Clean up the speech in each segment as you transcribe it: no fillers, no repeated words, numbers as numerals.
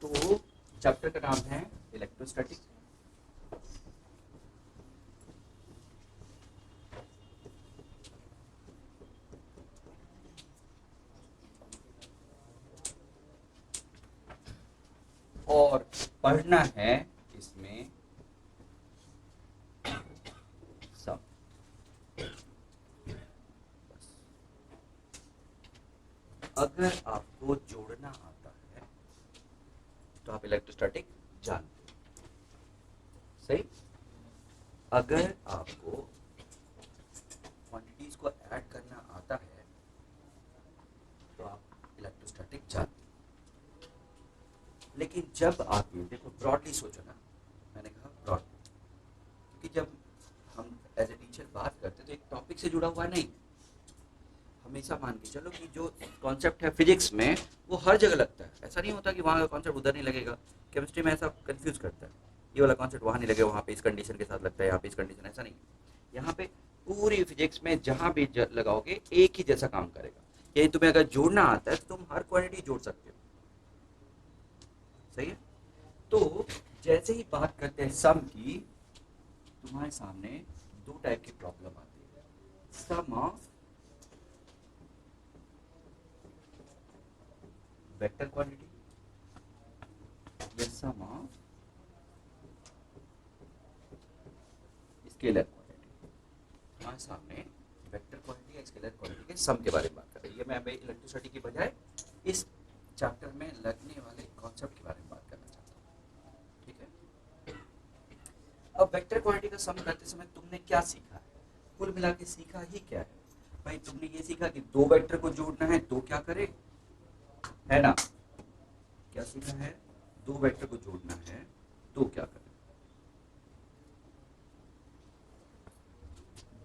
तो चैप्टर का नाम है इलेक्ट्रोस्टैटिक। और पढ़ना है इसमें सब। अगर आपको जोड़ना आता है तो आप इलेक्ट्रोस्टैटिक जानते हो, सही। अगर आपको क्वांटिटीज को ऐड करना आता है तो आप इलेक्ट्रोस्टैटिक जानते हो। लेकिन जब आप ये देखो, ब्रॉडली सोचो ना, मैंने कहा ब्रॉडली, क्योंकि जब हम एज ए टीचर बात करते हैं तो एक टॉपिक से जुड़ा हुआ नहीं, हमेशा मान के चलो कि जो कॉन्सेप्ट है फिजिक्स में वो हर जगह लगता है। ऐसा नहीं होता कि वहाँ का कॉन्सेप्ट उधर नहीं लगेगा। केमिस्ट्री में ऐसा कंफ्यूज करता है, ये वाला कॉन्सेप्ट वहाँ नहीं लगेगा, वहाँ पे इस कंडीशन के साथ लगता है, यहाँ पे इस कंडीशन, ऐसा नहीं। यहाँ पे पूरी फिजिक्स में जहाँ भी लगाओगे एक ही जैसा काम करेगा। यही तुम्हें अगर जोड़ना आता है तो तुम हर क्वांटिटी जोड़ सकते हो, सही है। तो जैसे ही बात करते हैं सम की, तुम्हारे सामने दो टाइप की प्रॉब्लम आती है, सम ऑफ वेक्टर क्वांटिटी या सम ऑफ स्केलर क्वांटिटी। हमारे सामने वेक्टर क्वांटिटी या स्केलर क्वांटिटी के सम के बारे में बात कर रही है। मैं अभी इलेक्ट्रिसिटी की बजाय इस चैप्टर में लगने वाले कॉन्सेप्ट के बारे में बात करना चाहता हूँ, ठीक है। अब वेक्टर क्वांटिटी का सम करते समय तुमने क्या सीखा है? कुल मिला के सीखा ही क्या है भाई? तुमने ये सीखा कि दो वेक्टर को जोड़ना है तो क्या करे, है ना? क्या सीखा है? दो वेक्टर को जोड़ना है तो क्या करे।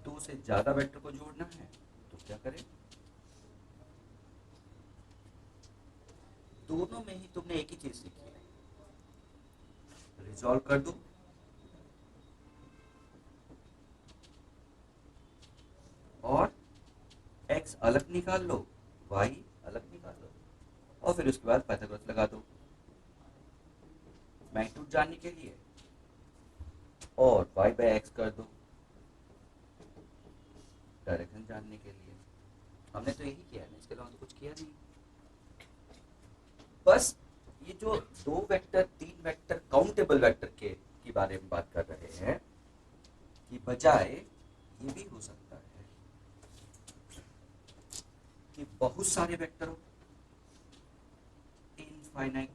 दो से ज्यादा वेक्टर को जोड़ना है तो क्या करें? दोनों में ही तुमने एक ही चीज सीखी है, रिजॉल्व कर दो और x अलग निकाल लो, y अलग निकाल लो, और फिर उसके बाद पाइथागोरस लगा दो मैग्नीट्यूड जानने के लिए, और y बाय एक्स कर दो डायरेक्शन जानने के लिए। हमने तो यही किया है ना, इसके अलावा तो कुछ किया नहीं। बस ये जो दो वेक्टर तीन वेक्टर काउंटेबल वेक्टर के बारे में बात कर रहे हैं कि बजाय ये भी हो सकता है कि बहुत सारे वेक्टर हो, इनफाइनाइट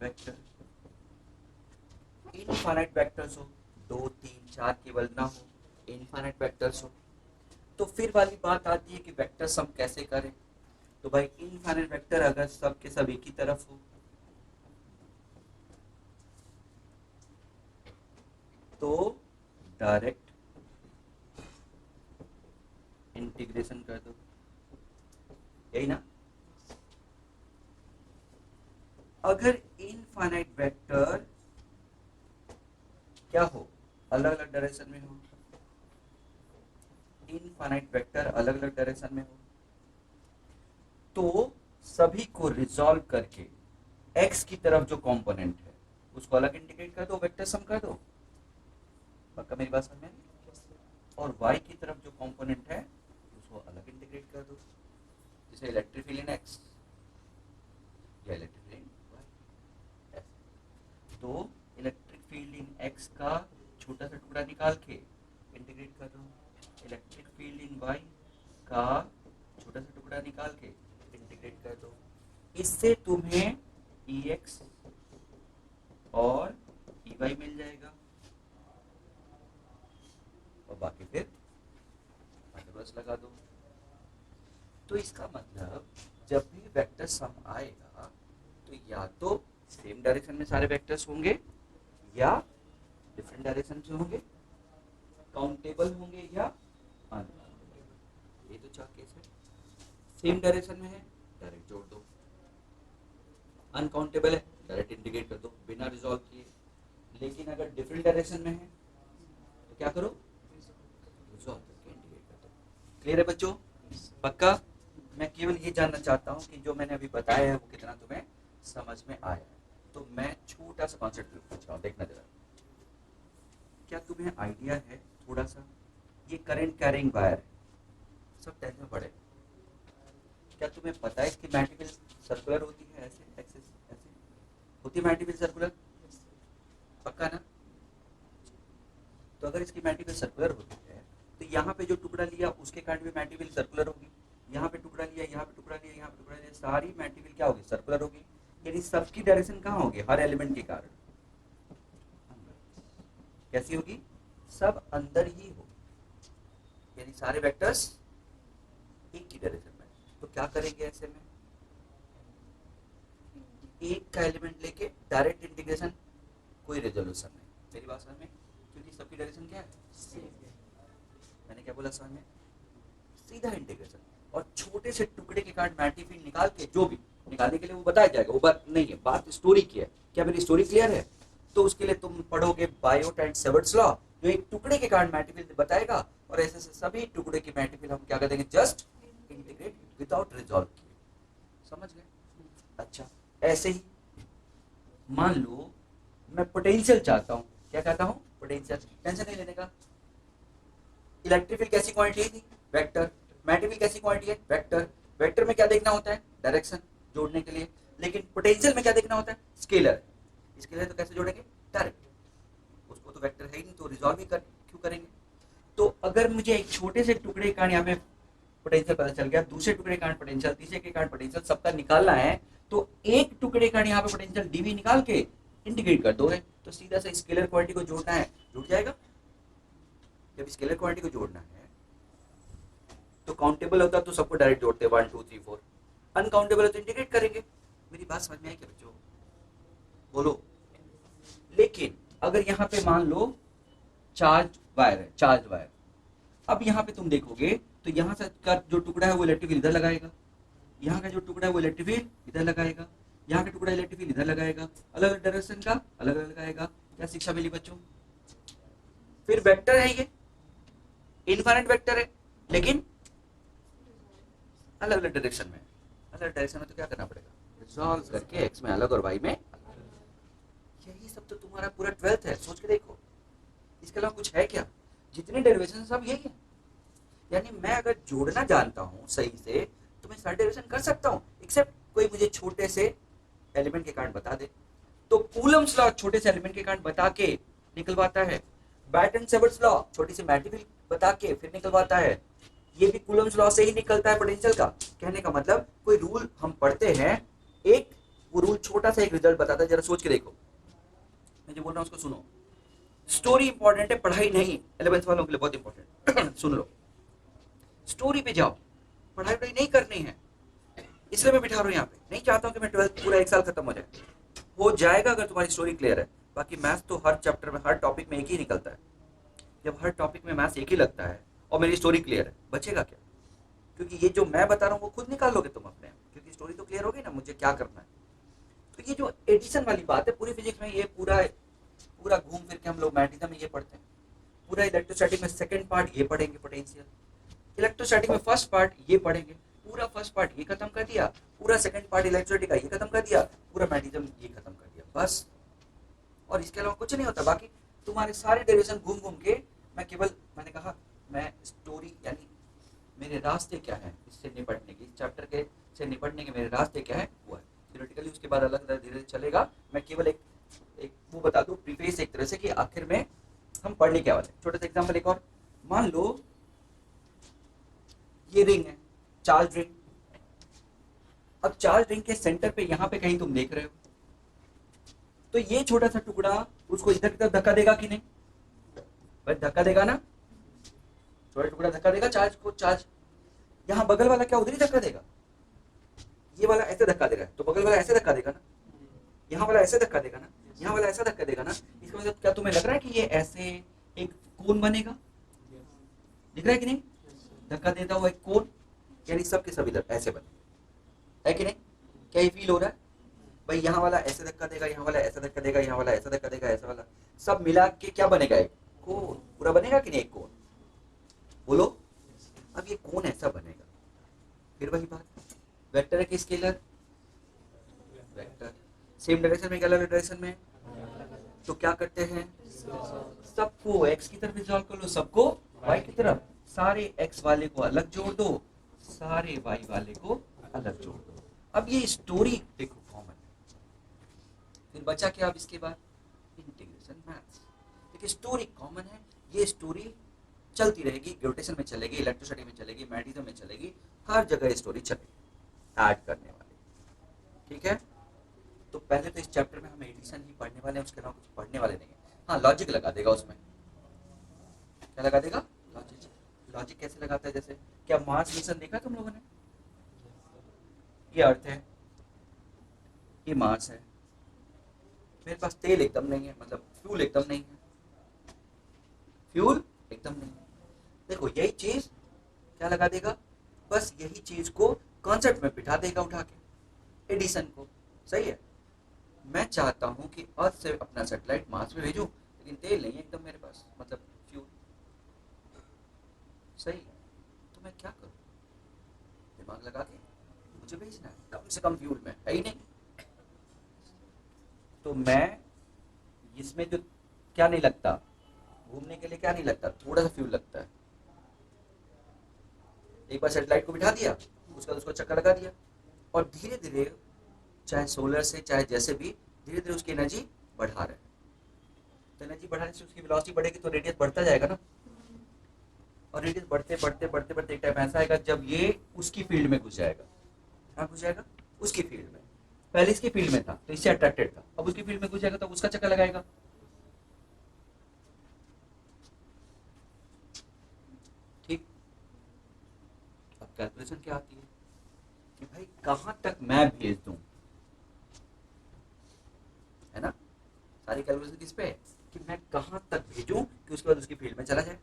वेक्टर, इनफाइनाइट वेक्टर्स हो, दो तीन चार केवल ना हो, इनफाइनाइट वेक्टर्स हो। तो फिर वाली बात आती है कि वेक्टर सम कैसे करें। तो भाई इनफाइनाइट वेक्टर अगर सब के सब एक ही तरफ हो तो डायरेक्ट इंटीग्रेशन कर दो, यही ना। अगर इनफाइनाइट वेक्टर क्या हो, अलग अलग डायरेक्शन में हो, इनफाइनाइट वेक्टर अलग अलग डायरेक्शन में हो, तो सभी को रिजॉल्व करके x की तरफ जो कंपोनेंट है उसको अलग इंटीग्रेट कर दो, वेक्टर सम कर दो। पक्का मेरी बात समझ में? और y की तरफ जो कंपोनेंट है उसको अलग इंटीग्रेट कर दो, जैसे इलेक्ट्रिक फील्ड इन x या इलेक्ट्रिक फील्ड इन y। तो इलेक्ट्रिक फील्ड इन x का छोटा सा टुकड़ा निकाल के इंटीग्रेट कर दो, इलेक्ट्रिक फील्ड इन y का छोटा सा टुकड़ा निकाल के इंटीग्रेट कर दो। इससे तुम्हें Ex और Ey मिल जाएगा, और बाकी फिर पाइथागोरस लगा दो। तो इसका मतलब जब भी वेक्टर सम आएगा तो या तो सेम डायरेक्शन में सारे वेक्टर्स होंगे या डिफरेंट डायरेक्शन से होंगे, काउंटेबल होंगे या अनकाउंटेबल। ये तो चार केस है। सेम डायरेक्शन में है डायरेक्ट जोड़ दो, अनकाउंटेबल है डायरेक्ट इंटीग्रेट कर दो बिना रिजॉल्व किए। लेकिन अगर डिफरेंट डायरेक्शन में है तो क्या करो, रिजॉल्व करके इंटीग्रेट कर दो। क्लियर है बच्चों? पक्का? मैं केवल ये जानना चाहता हूँ कि जो मैंने अभी बताया है वो कितना तुम्हें समझ में आया है। तो मैं छोटा सा कॉन्सेप्ट पूछ रहा हूँ, देखना जरा। क्या तुम्हें आइडिया है थोड़ा सा, ये करंट कैरिंग वायर है, सब 10th में पढ़े। क्या तुम्हें पता है इसकी मल्टीपल सर्कुलर होती है, ऐसे एक्सिस ऐसे होती है मल्टीपल सर्कुलर, पक्का ना? तो अगर इसकी मल्टीपल सर्कुलर होती है तो यहाँ पे जो टुकड़ा लिया उसके कारण भी मल्टीपल सर्कुलर होगी, यहाँ पे टुकड़ा लिया, यहाँ पे टुकड़ा लिया, यहाँ पे टुकड़ा लिया, सारी मल्टीपल क्या होगी, सर्कुलर होगी। यानी सबकी डायरेक्शन कहाँ होगी, हर एलिमेंट के कारण कैसी होगी, सब अंदर ही होगी। यानी सारे वेक्टर्स एक ही डायरेक्शन में। तो क्या करेंगे ऐसे में, एक का एलिमेंट लेके डायरेक्ट इंटीग्रेशन, कोई रेजोल्यूशन नहीं। मेरी बात समझ में, क्योंकि सबकी डायरेक्शन क्या है, मैंने क्या बोला समझ में, सीधा इंटीग्रेशन। और छोटे से टुकड़े के कारण मल्टीपल निकाल के, जो भी निकालने के लिए वो बताया जाएगा, वो बात नहीं है, बात स्टोरी की है। क्या मेरी स्टोरी क्लियर है? तो उसके लिए तुम पढ़ोगे बायोट एंड सेवर्ट्स लॉ, जो एक टुकड़े के कारण मल्टीपल बताएगा, और ऐसे से सभी टुकड़े की मल्टीपल हम क्या कर देंगे, जस्ट इंटीग्रेट विदाउट रिजॉल्व किए। समझ गए? अच्छा, ऐसे ही मान लो मैं पोटेंशियल चाहता हूं, क्या चाहता हूं, पोटेंशियल। टेंशन नहीं लेने का। इलेक्ट्रिक फील्ड कैसी क्वांटिटी थी, वेक्टर। मल्टीपल कैसी क्वांटिटी है, वेक्टर। वेक्टर में क्या देखना होता है, डायरेक्शन जोड़ने के लिए। लेकिन पोटेंशियल में क्या देखना होता है, स्केलर। स्केलर तो कैसे जोड़ेंगे, डायरेक्ट। उसको तो वेक्टर है ही नहीं, तो रिजॉल्व ही क्यों करेंगे। तो अगर मुझे एक छोटे से टुकड़े के कारण यहाँ पे पोटेंशियल पता चल गया, दूसरे टुकड़े के कारण पोटेंशियल, तीसरे के कारण पोटेंशियल, सबका निकालना है, तो एक टुकड़े के कारण यहाँ पे पोटेंशियल डीवी निकाल के इंटीग्रेट कर दोगे, तो सीधा सा स्केलर क्वांटिटी को जोड़ना है, जुड़ जाएगा। जब स्केलर क्वांटिटी को जोड़ना है तो काउंटेबल होता तो सबको डायरेक्ट जोड़ते, 1 2 3 4। अनकाउंटेबल है तो इंटीग्रेट करेंगे। मेरी बात समझ में आई क्या बच्चों, बोलो। लेकिन अगर यहाँ पे मान लो चार्ज वायर है, चार्ज वायर, अब यहाँ पे तुम देखोगे तो यहाँ से का जो टुकड़ा है वो इलेक्ट्रिक फील्ड इधर लगाएगा, यहाँ का जो टुकड़ा है वो इलेक्ट्रिक फील्ड इधर लगाएगा, यहाँ का टुकड़ा इलेक्ट्रिक फील्ड इधर लगाएगा, अलग अलग डायरेक्शन का अलग अलग लगाएगा। क्या शिक्षा मिली बच्चों? फिर वेक्टर है ये, इनफाइनाइट वेक्टर है, लेकिन अलग अलग डायरेक्शन में। अलग डायरेक्शन में तो क्या करना पड़ेगा, रिजॉल्व करके एक्स में अलग और वाई में। यही सब तो तुम्हारा पूरा 12th है, सोच के देखो। इसके अलावा कुछ है क्या? जितने डेरिवेशन सब यही है। यानी मैं अगर जोड़ना जानता हूं सही से तो मैं सारे डेरिवेशन कर सकता हूं, एक्सेप्ट कोई मुझे छोटे से एलिमेंट के कारण बता दे। तो कूलम्स लॉ छोटे से एलिमेंट के कारण बता के निकलवाता है, बैट एंड सेवर्ट्स लॉ छोटी सी मल्टीपल बता के फिर निकलवाता है। ये भी कूलम्स लॉ से ही निकलता है पोटेंशियल का। कहने का मतलब कोई रूल हम पढ़ते हैं, एक वो रूल छोटा सा एक रिजल्ट बताता है। जरा सोच के देखो, मैं जो बोल रहा हूं उसको सुनो। स्टोरी इंपॉर्टेंट है, पढ़ाई नहीं। 11th वालों के लिए बहुत इंपॉर्टेंट सुन लो। स्टोरी पे जाओ, पढ़ाई नहीं करनी है, इसलिए मैं बिठा रहा हूँ यहाँ पे। नहीं चाहता हूँ कि मैं 12th पूरा एक साल खत्म हो जाए। हो जाएगा अगर तुम्हारी स्टोरी क्लियर है। बाकी मैथ्स तो हर चैप्टर में, हर टॉपिक में एक ही निकलता है। जब हर टॉपिक में मैथ्स एक ही लगता है और मेरी स्टोरी क्लियर है, बचेगा क्या? क्योंकि ये जो मैं बता रहा हूँ वो खुद निकाल लोगे तुम अपने, क्योंकि स्टोरी तो क्लियर होगी ना मुझे क्या करना है। तो ये जो एडिशन वाली बात है पूरी फिजिक्स में, ये पूरा पूरा घूम फिर के हम लोग मैग्नेटिज्म में ये पढ़ते हैं। पूरा इलेक्ट्रोस्टैटिक में सेकंड पार्ट ये पढ़ेंगे पोटेंशियल, इलेक्ट्रोस्टैटिक में फर्स्ट पार्ट ये पढ़ेंगे। पूरा फर्स्ट पार्ट ये खत्म कर दिया, पूरा सेकंड पार्ट इलेक्ट्रोस्टैटिक का ये खत्म कर दिया, पूरा मैग्नेटिज्म ये खत्म कर दिया, बस। और इसके अलावा कुछ नहीं होता। बाकी तुम्हारे सारे डेरिवेशन घूम घूम के मैं केवल, मैंने कहा मैं स्टोरी यानी मेरे रास्ते क्या है इससे निपटने के, इस चैप्टर के से निपटने के मेरे रास्ते क्या है वो है। थियोरेटिकली उसके बाद अलग धीरे धीरे चलेगा। मैं केवल एक वो बता दूं प्रीफेस एक तरह से कि आखिर में हम पढ़ने क्या वाले। छोटा सा एग्जांपल एक और, मान लो ये रिंग है, चार्ज रिंग। अब चार्ज रिंग के सेंटर पे यहाँ पे कहीं तुम देख रहे हो, तो ये छोटा सा टुकड़ा उसको इधर की तरफ धक्का देगा कि नहीं? भाई धक्का देगा ना, छोटा टुकड़ा धक्का देगा चार्ज को। चार्ज यहाँ बगल वाला क्या उधर ही धक्का देगा? ये वाला ऐसे धक्का देगा तो बगल वाला ऐसे धक्का देगा ना, यहाँ वाला ऐसे धक्का देगा ना, यहाँ वाला ऐसा धक्का देगा ना। इसका मतलब क्या तुम्हें लग रहा है कि ये ऐसे एक कोन बनेगा? दिख रहा है कि नहीं? धक्का देता हुआ एक कोन, यानी सबके सब इधर ऐसे बने, है कि नहीं? क्या ये फील हो रहा है? भाई यहाँ वाला ऐसे धक्का देगा, यहाँ वाला ऐसा धक्का देगा, यहाँ वाला ऐसा धक्का देगा, ऐसा वाला सब मिला के क्या बनेगा? एक कोन। पूरा बनेगा कि नहीं एक कोन? बोलो। अब ये कोन ऐसा बनेगा, फिर वही बात, वेक्टर है कि स्केलर, वेक्टर। सेम डायरेक्शन में, अलग डायरेक्शन में, तो क्या करते हैं, सबको x की तरफ रिजॉल्व कर लो, सबको y की तरफ, सारे x वाले को अलग जोड़ दो, सारे y वाले को अलग जोड़ दो। अब ये स्टोरी देखो कॉमन है, फिर बचा क्या अब इसके बाद, इंटीग्रेशन मैथ्स। देखिए स्टोरी कॉमन है, ये स्टोरी चलती रहेगी, ग्रेविटेशन में चलेगी, इलेक्ट्रिसिटी में चलेगी, मैग्नेटिज्म में चलेगी, हर जगह ये स्टोरी चलेगी ऐड करने वाली, ठीक है। तो पहले तो इस चैप्टर में हम एडिशन ही पढ़ने वाले हैं, उसके अलावा कुछ पढ़ने वाले नहीं है। हाँ लॉजिक लगा देगा उसमें, क्या लगा देगा, लॉजिक। लॉजिक कैसे लगाता है, जैसे क्या मार्स मिशन देखा तुम लोगों ने, ये अर्थ है, ये मार्स है, मेरे पास तेल एकदम नहीं है, मतलब फ्यूल एकदम नहीं है, फ्यूल एकदम नहीं है। देखो यही चीज क्या लगा देगा, बस यही चीज को कॉन्सेप्ट में बिठा देगा उठा के, एडिशन को। सही है, मैं चाहता हूं कि अर्थ से अपना सैटेलाइट मार्स पे भेजूं, लेकिन तेल नहीं है एकदम मेरे पास, मतलब फ्यूल। सही, तो मैं क्या करूं, दिमाग लगा के मुझे भेजना है, कम से कम फ्यूल में है ही नहीं, तो मैं इसमें जो क्या नहीं लगता, घूमने के लिए क्या नहीं लगता, थोड़ा सा फ्यूल लगता है। एक बार सैटेलाइट को बिठा दिया, उसका उसको चक्कर लगा दिया, और धीरे धीरे चाहे सोलर से चाहे जैसे भी, धीरे धीरे उसकी एनर्जी बढ़ा रहे हैं, तो एनर्जी बढ़ाने से उसकी वेलोसिटी बढ़ेगी तो रेडियस बढ़ता जाएगा ना, और रेडियस बढ़ते बढ़ते बढ़ते बढ़ते एक टाइम ऐसा आएगा जब ये उसकी फील्ड में घुस जाएगा। कहाँ घुस जाएगा, उसकी फील्ड में, पहले इसकी फील्ड में था तो इससे अट्रैक्टेड था, अब उसकी फील्ड में घुस जाएगा तो उसका चक्कर लगाएगा। ठीक, अब कैलकुलेशन क्या आती है कि भाई कहां तक मैं भेज दूं, है ना, सारी कैलकुलेशन किस पे है कि मैं कहां तक भेजूं कि उसके बाद उसकी फील्ड में चला जाए,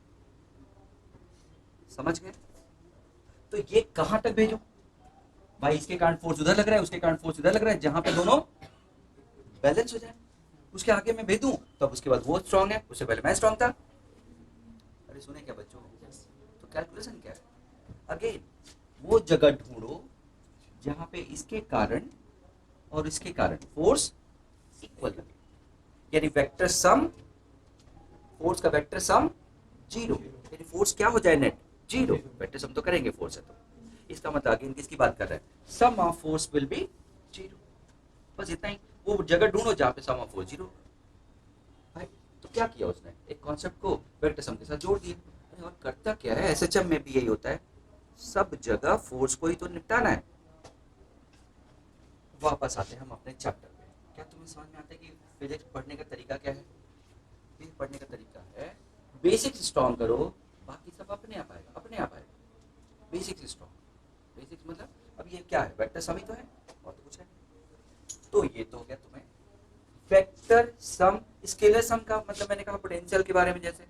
समझ गए। तो ये कहां तक भेजूं, भाई इसके कारण फोर्स उधर लग रहा है, उसके कारण फोर्स इधर लग रहा है, जहां पे दोनों बैलेंस हो जाए, उसके आगे मैं भेजूं, तब उसके बाद वो स्ट्रांग है, उससे पहले मैं स्ट्रांग था। अरे सुने क्या बच्चों, तो कैलकुलेशन क्या है, अगेन वो जगह ढूंढो जहां पे इसके कारण और इसके कारण फोर्स इक्वल लगे, यानी वेक्टर सम, फोर्स का वेक्टर सम जीरो, यानी फोर्स क्या हो जाए, नेट जीरो। वेक्टर सम तो करेंगे फोर्स है, तो इसका मतलब अगेन किसकी बात कर रहे हैं, sum of force will be zero, बस इतना ही। वो जगह ढूंढो जहां पे सम ऑफ फोर्स जीरो। भाई तो क्या किया उसने, एक कॉन्सेप्ट को वेक्टर सम के साथ जोड़ दिया। और करता क्या है, एसएचएम में भी यही होता है, सब जगह फोर्स को ही तो निपटाना है। वापस आते हैं हम अपने चैप्टर पे, क्या तुम्हें समझ में आता है कि फिजिक्स पढ़ने का तरीका क्या है। फिजिक्स पढ़ने का तरीका है, बेसिक्स स्ट्रॉन्ग करो, बाकी सब अपने आप आएगा, अपने आप आएगा। बेसिक्स स्ट्रॉन्ग, बेसिक्स मतलब अब ये क्या है, वेक्टर सम ही तो है, और तो कुछ है। तो ये तो हो गया तुम्हें वेक्टर सम। स्केलर सम का मतलब मैंने कहा पोटेंशियल के बारे में, जैसे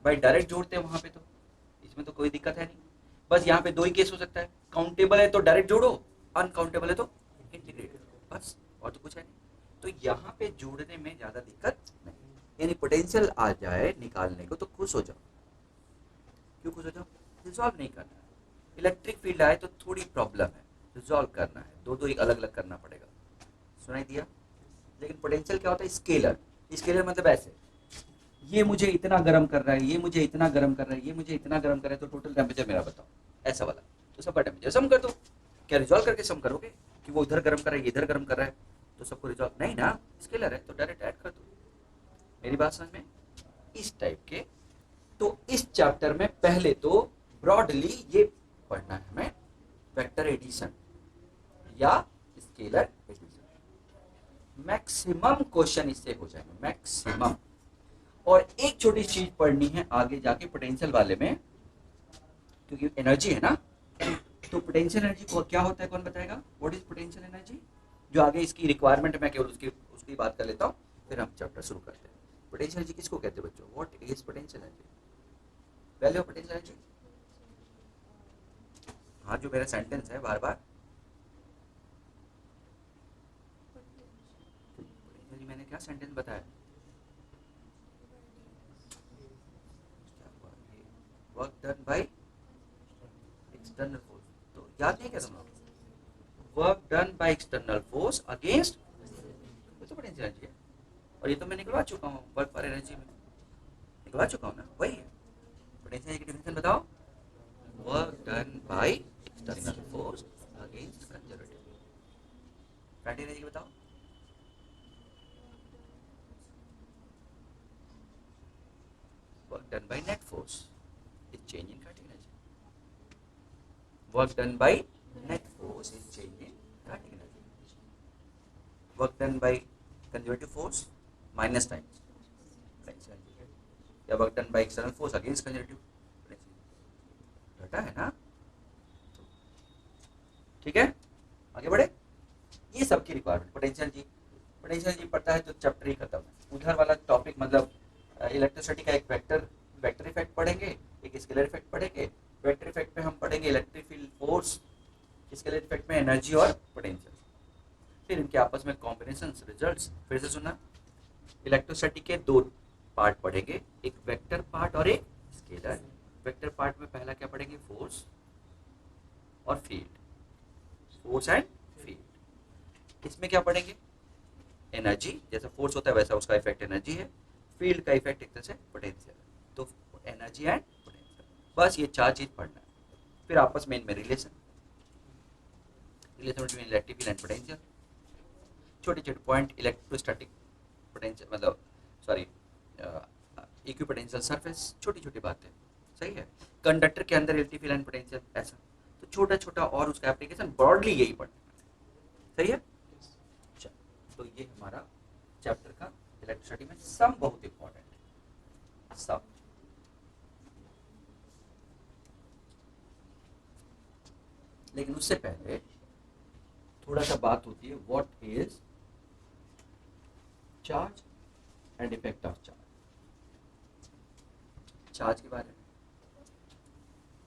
भाई डायरेक्ट जोड़ते हैं वहां पे, तो इसमें तो कोई दिक्कत है नहीं, बस यहाँ पे दो ही केस हो सकता है, काउंटेबल है तो डायरेक्ट जोड़ो, अनकाउंटेबल है तो इंटीग्रेट करो, बस, और तो कुछ है नहीं। तो यहाँ पे जोड़ने में ज्यादा दिक्कत नहीं, यानी पोटेंशियल आ जाए निकालने को तो खुश हो जाओ। क्यों खुश हो जाओ, रिजॉल्व नहीं करना है। इलेक्ट्रिक फील्ड आए तो थोड़ी प्रॉब्लम है, रिजॉल्व करना है, दो दो अलग अलग करना पड़ेगा, सुनाई दिया। लेकिन पोटेंशियल क्या होता है, स्केलर। स्केलर मतलब ऐसे, ये मुझे इतना गर्म कर रहा है, ये मुझे इतना गर्म कर रहा है, ये मुझे इतना गर्म कर रहा है, तो टोटल टेम्परेचर मेरा बताओ, ऐसा वाला, तो सबका टेम्परेचर सम कर दो। क्या रिजॉल्व करके सम करोगे कि वो उधर गर्म कर रहा है, ये इधर गर्म कर रहा है, तो सबको रिजॉल्व नहीं ना, स्केलर है तो डायरेक्ट ऐड कर दो। मेरी बात समझ में, इस टाइप के। तो इस चैप्टर में पहले तो ब्रॉडली ये पढ़ना है हमें, वेक्टर एडिशन या स्केलर एडिशन। मैक्सिमम क्वेश्चन इससे हो जाएंगे, मैक्सिमम। और एक छोटी चीज पढ़नी है आगे जाके पोटेंशियल वाले में, क्योंकि एनर्जी है ना, तो पोटेंशियल एनर्जी को क्या होता है, कौन बताएगा, व्हाट इज पोटेंशियल एनर्जी। जो आगे इसकी रिक्वायरमेंट मैं केवल उसकी उसकी बात कर लेता हूँ, फिर हम चैप्टर शुरू करते हैं। पोटेंशियल एनर्जी किसको कहते हैं बच्चों, what is potential energy, value of potential energy. हाँ जो मेरा सेंटेंस है बार बार, मैंने क्या सेंटेंस बताया, work done by external force, तो याद नहीं क्या तुम लोग? Work done by external force against, ये तो पोटेंशियल एनर्जी है। और ये तो मैं निकलवा चुका हूँ वर्क पर एनर्जी में, निकलवा चुका हूँ ना, वही है। पोटेंशियल एनर्जी की डेफिनेशन बताओ। Work done by external force against conservative. Kinetic energy बताओ। Work done by net force is change in kinetic energy. Work done by net force is change in kinetic energy. Work done by conservative force minus times potential energy, या work done by external force against conservative potential, घटा है ना। ठीक है, आगे बढ़े। ये सबकी रिक्वायरमेंट पोटेंशियल जी, पोटेंशियल जी पढ़ता है तो चैप्टर ही खत्म है। उधर वाला टॉपिक मतलब इलेक्ट्रिसिटी का एक वेक्टर वेक्टर इफेक्ट पढ़ेंगे, एक स्केलर इफेक्ट पढ़ेंगे। वेक्टर इफेक्ट में हम पढ़ेंगे electric field force, scalar effect में एनर्जी और पोटेंशियल, फिर इनके आपस में कॉम्बिनेशन रिजल्ट्स। फिर से सुनना, इलेक्ट्रोस्टैटिक के दो पार्ट पढ़ेंगे, एक वेक्टर पार्ट और एक स्केलर। वेक्टर पार्ट में पहला क्या पढ़ेंगे, फोर्स और फील्ड, फोर्स एंड फील्ड। इसमें क्या पढ़ेंगे, एनर्जी, जैसा फोर्स होता है वैसा उसका इफेक्ट एनर्जी है, फील्ड का इफेक्ट एक तरह से पोटेंशियल है। तो एनर्जी एंड पोटेंशियल, बस ये चार चीज पढ़ना है। फिर आपस में इनमें relation relation between electric field and potential, छोटे छोटे पॉइंट, इलेक्ट्रोस्टैटिक पोटेंशियल मतलब सॉरी इक्विपोटेंशियल सरफेस, छोटी छोटी बातें। सही है, कंडक्टर के अंदर इलेक्ट्रिक फील्ड एंड पोटेंशियल ऐसा, तो छोटा छोटा और उसका एप्लीकेशन ब्रॉडली यही पढ़ना है। सही है, तो ये हमारा चैप्टर का इलेक्ट्रिसिटी में सम बहुत इंपॉर्टेंट है, सम। लेकिन उससे पहले थोड़ा सा बात होती है, what is charge and effect of charge, charge के बारे में।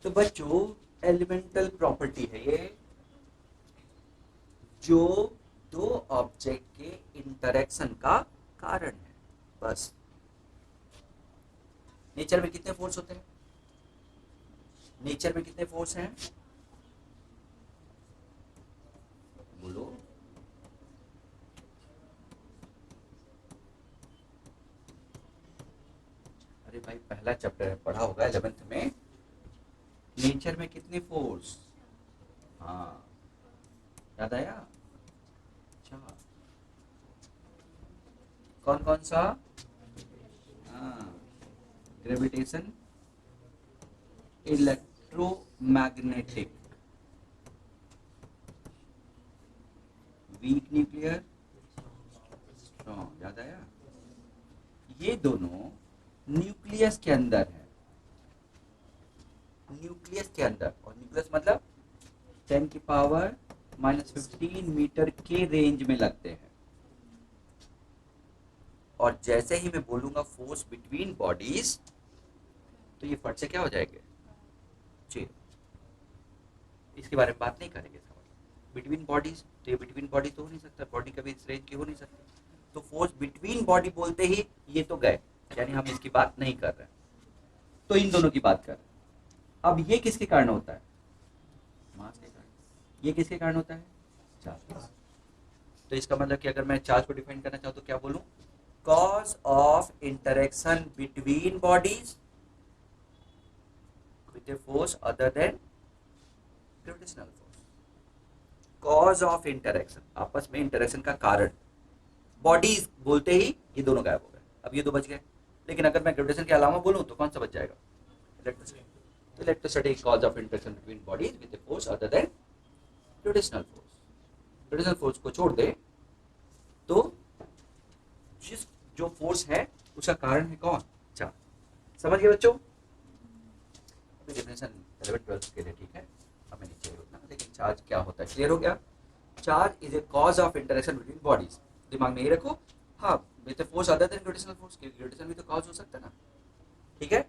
तो बच्चों एलिमेंटल प्रॉपर्टी है ये, जो दो ऑब्जेक्ट के इंटरेक्शन का कारण है। बस, नेचर में कितने फोर्स होते हैं, नेचर में कितने फोर्स हैं, बोलो। अरे भाई पहला चैप्टर पढ़ा होगा 11th में, नेचर में कितने फोर्स, हाँ याद आया, अच्छा कौन कौन सा, हाँ gravitation, electromagnetic, weak nuclear, strong. याद आया, ये दोनों न्यूक्लियस के अंदर है, न्यूक्लियस के अंदर। और न्यूक्लियस मतलब 10⁻⁻15 मीटर के रेंज में लगते हैं। और जैसे ही मैं बोलूंगा फोर्स बिटवीन बॉडीज, तो ये फट से क्या हो जाएंगे, जीरो। इसके बारे में बात नहीं करेंगे, इसका मतलब बिटवीन बॉडीज, तो ये बिटवीन बॉडी तो हो नहीं सकता, बॉडी कभी इस रेंज की हो नहीं सकती। तो फोर्स बिटवीन बॉडी बोलते ही ये तो गए, यानी हम इसकी बात नहीं कर रहे हैं, तो इन दोनों की बात कर रहे हैं। अब ये किसके कारण होता है, मास के कारण। ये किसके कारण होता है, चार्ज। तो इसका मतलब कि अगर मैं चार्ज को डिफाइन करना चाहूँ तो क्या बोलूं, cause of interaction between bodies with a force other than gravitational force। cause of interaction, आपस में इंटरेक्शन का कारण, बॉडीज बोलते ही ये दोनों गायब हो गए, अब ये दो बच गए। लेकिन अगर मैं ग्रेविटेशन के अलावा बोलूं तो कौन सा बच जाएगा, इलेक्ट्रिसिटी। तो electricity cause of interaction between bodies with a force other than gravitational force. Gravitational force को छोड़ दे तो जिस जो फोर्स है उसका कारण है कौन, चार्ज। समझ गए बच्चों, डेफिनेशन 11-12 के लिए ठीक है, हमें नहीं चाहिए उतना, लेकिन चार्ज क्या होता है क्लियर हो गया। Charge is a cause of interaction between bodies, दिमाग में ये रखो। हाँ, with force other than gravitational force, gravitation भी तो कॉज हो सकता है ना, ठीक है।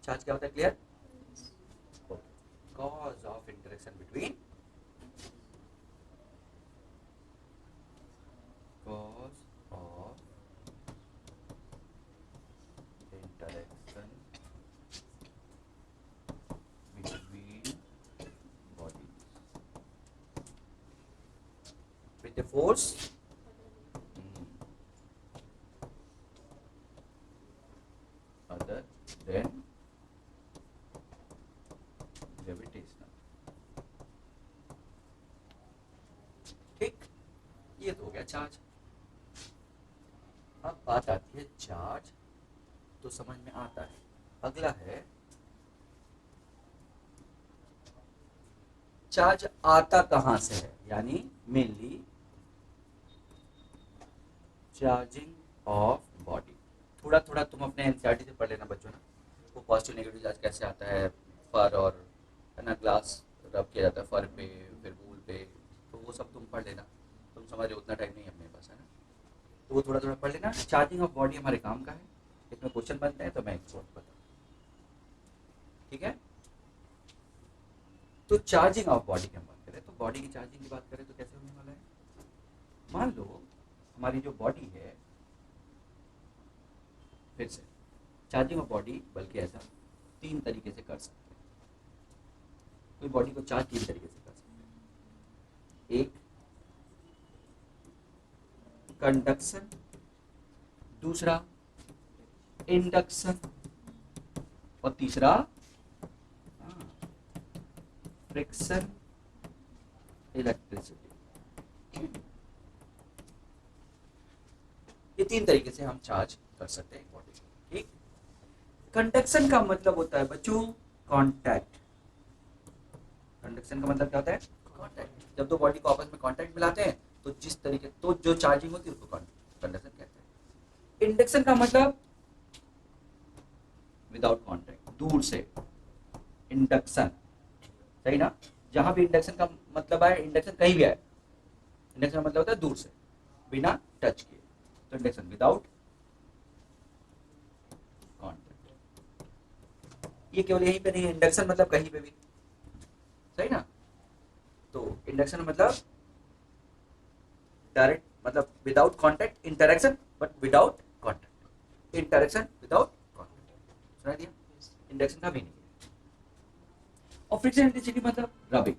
चार्ज क्या होता है clear, cause of interaction between, cause of interaction between attractive force other than gravitational. ठीक, ये तो हो गया चार्ज। अब बात आती है चार्ज तो समझ में आता है। अगला है चार्ज आता कहां से है, यानी मेनली चार्जिंग ऑफ बॉडी। थोड़ा थोड़ा तुम अपने एनसीईआरटी से पढ़ लेना बच्चों ना, वो पॉजिटिव नेगेटिव चार्ज कैसे आता है, फर और है ना ग्लास रब किया जाता है फर पे फिर वूल पे, तो वो सब तुम पढ़ लेना। तुम समझ रहे हो, उतना टाइम नहीं है अपने पास, है ना, तो वो थोड़ा थोड़ा पढ़ लेना। चार्जिंग ऑफ बॉडी हमारे काम का है, इसमें क्वेश्चन बनते हैं तो मैं एक बता, ठीक है। तो चार्जिंग ऑफ बॉडी की हम बात करें तो बॉडी की चार्जिंग की बात करें तो कैसे होने वाला है। मान लो हमारी जो बॉडी है, फिर से चार्जिंग ऑफ बॉडी बल्कि ऐसा 3 तरीके से कर सकते हैं। कोई बॉडी को चार्ज 3 तरीके से कर सकते हैं। एक कंडक्शन, दूसरा इंडक्शन और तीसरा फ्रिक्शन इलेक्ट्रिसिटी। ये 3 तरीके से हम चार्ज कर सकते हैं बॉडी को, ठीक। कंडक्शन का मतलब होता है बच्चों कांटेक्ट। कंडक्शन का मतलब क्या होता है, कांटेक्ट। जब दो बॉडी को आपस में कांटेक्ट मिलाते हैं तो जिस तरीके तो जो चार्जिंग होती है उसको कंडक्शन कहते हैं। इंडक्शन का मतलब विदाउट कांटेक्ट, दूर से इंडक्शन, सही ना। जहां भी इंडक्शन का मतलब है, इंडक्शन कहीं भी है, इंडक्शन का मतलब होता है दूर से बिना टच किए, तो इंडक्शन विदाउट कांटेक्ट। ये केवल यहीं पे नहीं है, इंडक्शन मतलब कहीं पे भी, सही ना। तो इंडक्शन मतलब डायरेक्ट, मतलब without contact, interaction but without contact, interaction without contact, सुना दिया इंडक्शन का मीनिंग। और फ्रिक्शन इलेक्ट्रिसिटी मतलब रबिंग।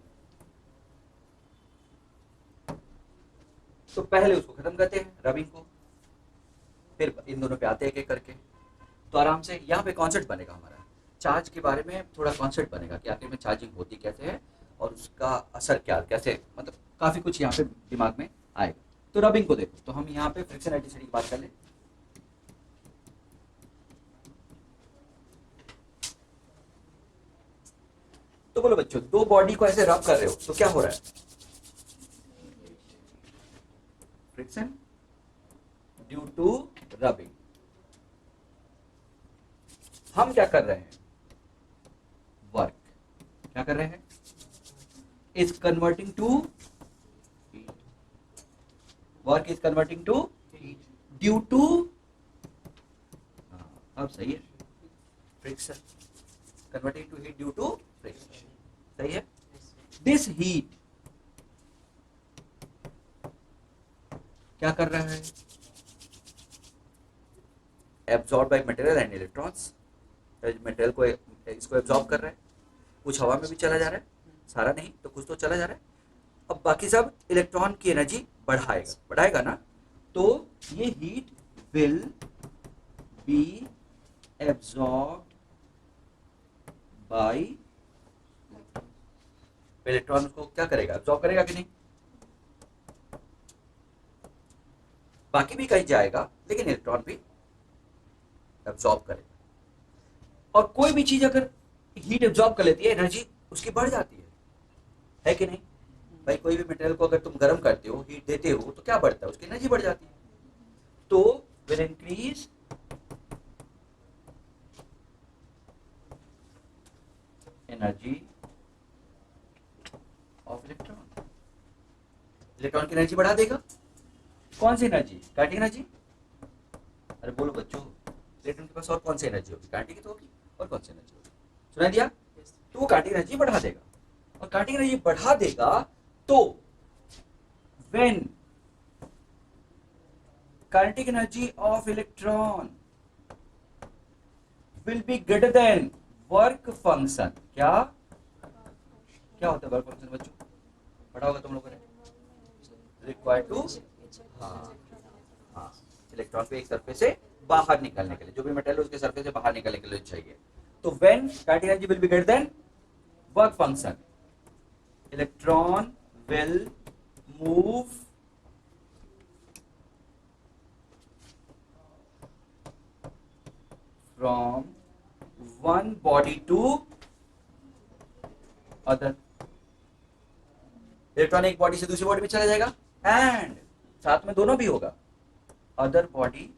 तो पहले उसको खत्म करते हैं रबिंग को, फिर इन दोनों पे आते हैं एक एक करके। तो आराम से यहाँ पे कॉन्सेप्ट बनेगा हमारा, चार्ज के बारे में थोड़ा कॉन्सेप्ट बनेगा कि आखिर में चार्जिंग होती कैसे है और उसका असर क्या कैसे, मतलब काफी कुछ यहाँ पे दिमाग में आएगा। तो रबिंग को देखो, तो हम यहाँ पे फ्रिक्शन इलेक्ट्रिसिटी की बात कर लें। तो बोलो बच्चों, दो बॉडी को ऐसे रब कर रहे हो तो क्या हो रहा है, फ्रिक्शन ड्यू टू रबिंग। हम क्या कर रहे हैं, वर्क क्या कर रहे हैं, is converting to heat, work is converting to due to, अब सही है, friction converting to heat due to friction, सही है। दिस हीट क्या कर रहा है, absorb by material and electrons, material को इसको एब्जॉर्ब कर रहा है, कुछ हवा में भी चला जा रहा है, सारा नहीं तो कुछ तो चला जा रहा है, अब बाकी सब इलेक्ट्रॉन की एनर्जी बढ़ाएगा, बढ़ाएगा ना, तो ये heat will be absorb by electron, उसको क्या करेगा, एब्जॉर्ब करेगा कि नहीं, बाकी भी कहीं जाएगा लेकिन इलेक्ट्रॉन भी एब्जॉर्ब करेगा। और कोई भी चीज अगर हीट एब्जॉर्ब कर लेती है एनर्जी उसकी बढ़ जाती है कि नहीं भाई। कोई भी मटेरियल को अगर तुम गर्म करते हो, हीट देते हो तो क्या बढ़ता है, उसकी एनर्जी बढ़ जाती है। तो will increase energy of electron, electron की एनर्जी बढ़ा देगा। कौन सी एनर्जी, काइनेटिक एनर्जी। अरे बोलो बच्चों, इलेक्ट्रॉन के पास और कौन सी एनर्जी होगी, काइनेटिक तो होगी, और कौन सी एनर्जी होगी, सुना दिया। तो वो काइनेटिक एनर्जी बढ़ा देगा, और काइनेटिक एनर्जी बढ़ा देगा तो when kinetic energy of electron will be greater than work function, क्या होता है वर्क फंक्शन बच्चों, पढ़ा होगा तुम लोगों ने, रिक्वायर्ड टू, हाँ हाँ, इलेक्ट्रॉन को एक सरफेस से बाहर निकलने के लिए, जो भी मेटल है उसके सरफेस से बाहर निकलने के लिए चाहिए। तो when kinetic energy will be greater than work function, electron will move from one body to other. Electron एक बॉडी से दूसरी बॉडी में चला जाएगा, एंड साथ में दोनों भी होगा, other body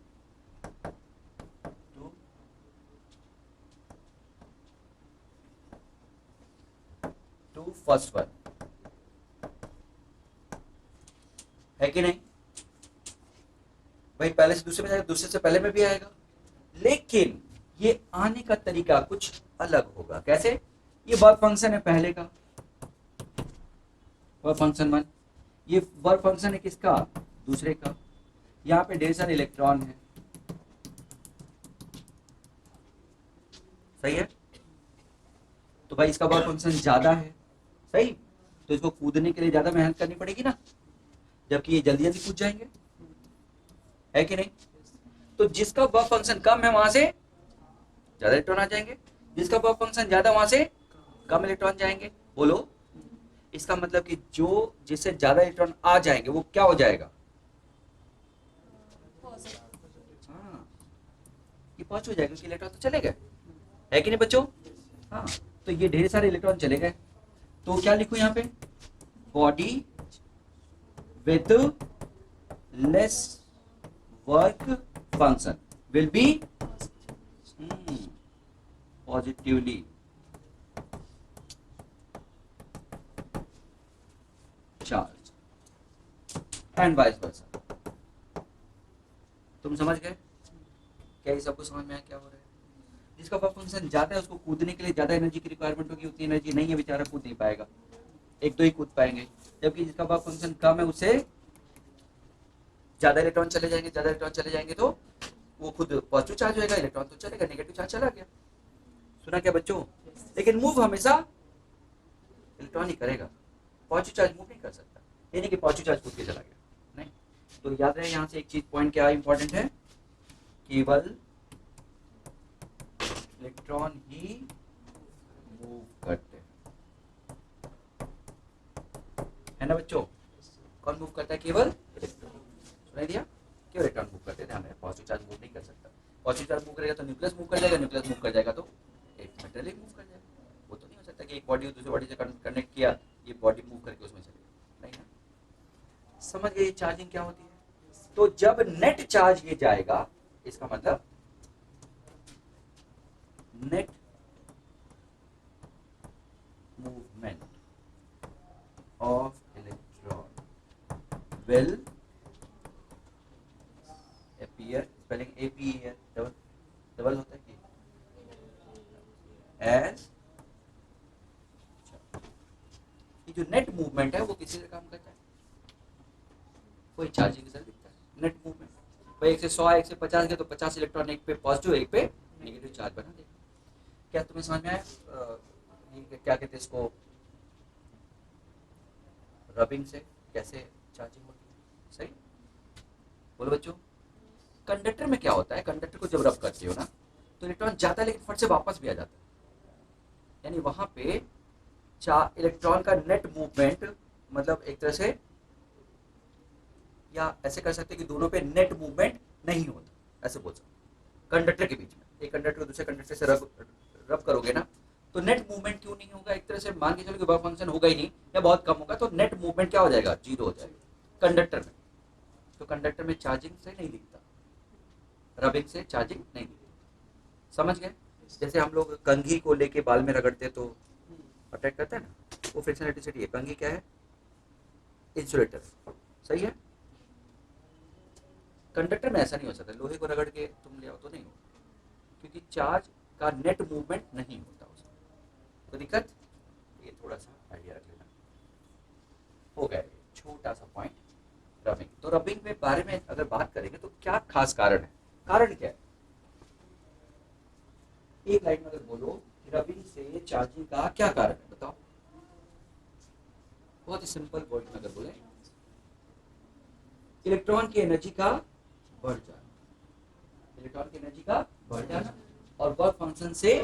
to first one, है कि नहीं भाई? पहले से दूसरे में जाएगा, दूसरे से पहले में भी आएगा, लेकिन ये आने का तरीका कुछ अलग होगा। कैसे? ये वर्क फंक्शन है पहले का, वर्क फंक्शन 1, ये वर्क फंक्शन है किसका? दूसरे का। यहाँ पे ढेर सारे इलेक्ट्रॉन है, सही है? तो भाई इसका वर्क फंक्शन ज्यादा है, सही? तो इसको कूदने के लिए ज्यादा मेहनत करनी पड़ेगी ना, जबकि ये जल्दी जल्दी कूद जाएंगे, है कि नहीं? तो जिसका वर्क फंक्शन कम है वहां से ज्यादा इलेक्ट्रॉन आ जाएंगे, जिसका वर्क फंक्शन ज्यादा वहां से कम इलेक्ट्रॉन जाएंगे। बोलो, इसका मतलब कि जो जिससे ज्यादा इलेक्ट्रॉन आ जाएंगे वो क्या हो जाएगा? हाँ, ये पॉजिटिव हो जाएगा, क्योंकि इलेक्ट्रॉन तो चले गए, है कि नहीं बच्चों? हाँ, तो ये ढेर सारे इलेक्ट्रॉन चले गए, तो क्या लिखूं यहाँ पे? Body with lace work function will be positively charge and vice versa. तुम समझ गए? क्या ये सबको समझ में आया क्या हो रहा है? जिसका वर्क फंक्शन ज्यादा है उसको कूदने के लिए ज्यादा एनर्जी की रिक्वायरमेंट होगी, उतनी एनर्जी नहीं है, बेचारा कूद नहीं पाएगा, एक दो ही कूद पाएंगे। जबकि जिसका वर्क फंक्शन कम है उससे ज्यादा इलेक्ट्रॉन चले जाएंगे, ज्यादा इलेक्ट्रॉन चले जाएंगे तो वो खुद पॉजिटिव चार्ज होएगा, इलेक्ट्रॉन तो चलेगा, नेगेटिव चार्ज चला गया। सुना क्या बच्चों? लेकिन मूव हमेशा इलेक्ट्रॉन ही करेगा, पॉजिटिव चार्ज मूव नहीं कर सकता, यानी कि पॉजिटिव चार्ज कूद के चला गया नहीं। तो याद रहे यहाँ से एक चीज पॉइंट क्या इंपॉर्टेंट है, केवल इलेक्ट्रॉन ही मूव करते हैं, है ना बच्चों? कौन मूव करता है? केवल इलेक्ट्रॉन। सुनाई दिया? क्यों इलेक्ट्रॉन मूव करते हैं? ध्यान रहे, पॉजिटिव चार्ज मूव नहीं कर सकता। पॉजिटिव चार्ज मूव करेगा तो न्यूक्लियस मूव कर जाएगा, न्यूक्लियस मूव कर जाएगा तो एक मेटल ही मूव कर जाएगा। वो तो नहीं हो सकता कि एक बॉडी दूसरी बॉडी से कनेक्ट किया, ये बॉडी मूव करके उसमें चली गई, नहीं ना? समझ गए चार्जिंग क्या होती है? तो जब नेट चार्ज ये जाएगा, इसका मतलब net movement of electron will appear, spelling APE है, डबल डबल होता है कि एज, ये जो नेट मूवमेंट है वो किसी से काम करता है? कोई चार्जिंग के साथ दिखता है नेट मूवमेंट। भाई 1 से 100 1 से 50 गए तो 50 इलेक्ट्रॉन एक पे पॉजिटिव एक पे नेगेटिव चार्ज बना देगा। क्या तुम्हें समझ में आया? क्या कहते हैं इसको, रबिंग से कैसे चार्जिंग होती है, सही? बोलो बच्चों। कंडक्टर में क्या होता है? कंडक्टर को जब रब करते हो ना तो इलेक्ट्रॉन जाता है लेकिन फट से वापस भी आ जाता है, यानी वहां पे इलेक्ट्रॉन का नेट मूवमेंट, मतलब एक तरह से, या ऐसे कर सकते हैं कि दोनों पे नेट मूवमेंट नहीं होता, ऐसे बोल सकते। कंडक्टर के बीच में एक कंडक्टर को दूसरे कंडक्टर से रब करोगे ना तो नेट मूवमेंट क्यों नहीं होगा? एक तरह से मान के चलो कि वर्क फंक्शन होगा ही नहीं या बहुत कम होगा, तो नेट मूवमेंट क्या हो जाएगा? जीरो हो जाएगा कंडक्टर में। तो कंडक्टर में चार्जिंग से नहीं दिखता, रबिंग से चार्जिंग नहीं दिखती। समझ गए? जैसे हम लोग कंघी को लेके बाल में रगड़ते तो अटैक करता है ना, वो फ्रिक्शन इलेक्ट्रिसिटी है। कंघी क्या है? इंसुलेटर, सही है? कंडक्टर में ऐसा नहीं हो सकता, लोहे को रगड़ के तुम ले आओ तो नहीं हो, क्योंकि चार्ज का नेट मूवमेंट नहीं होता उसमें, तो दिक्कत। ये थोड़ा सा आइडिया रख लेना। हो गया छोटा सा पॉइंट रबिंग। तो रबिंग के बारे में अगर बात करेंगे तो क्या खास कारण है? कारण क्या है? एक लाइन में अगर बोलो रबिंग से चार्जिंग का क्या कारण है, बताओ। बहुत ही सिंपल वर्ड में अगर बोले इलेक्ट्रॉन की एनर्जी का बढ़ जाना, इलेक्ट्रॉन की एनर्जी का बढ़ जाना और वर्क फंक्शन से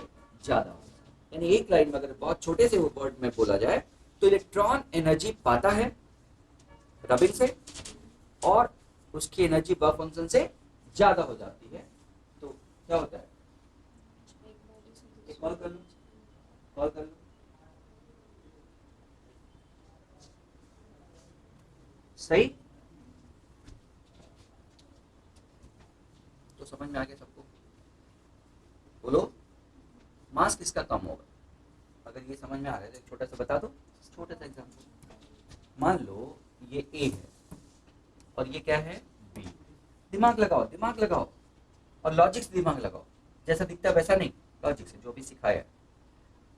ज्यादा हो जाना। यानी एक लाइन में अगर बहुत छोटे से वर्ड में बोला जाए तो इलेक्ट्रॉन एनर्जी पाता है रबिंग से और उसकी एनर्जी वर्क फंक्शन से ज्यादा हो जाती है, तो क्या होता है? कॉल कर लो, कॉल कर लो। सही, तो समझ में आ गया सबको? बोलो, मास किसका कम होगा? अगर ये समझ में आ रहा है तो एक छोटा सा बता दो, छोटा सा एग्जाम्पल। मान लो ये ए है और ये क्या है? बी। दिमाग लगाओ, दिमाग लगाओ और लॉजिक से दिमाग लगाओ, जैसा दिखता है वैसा नहीं, लॉजिक से जो भी सिखाया है।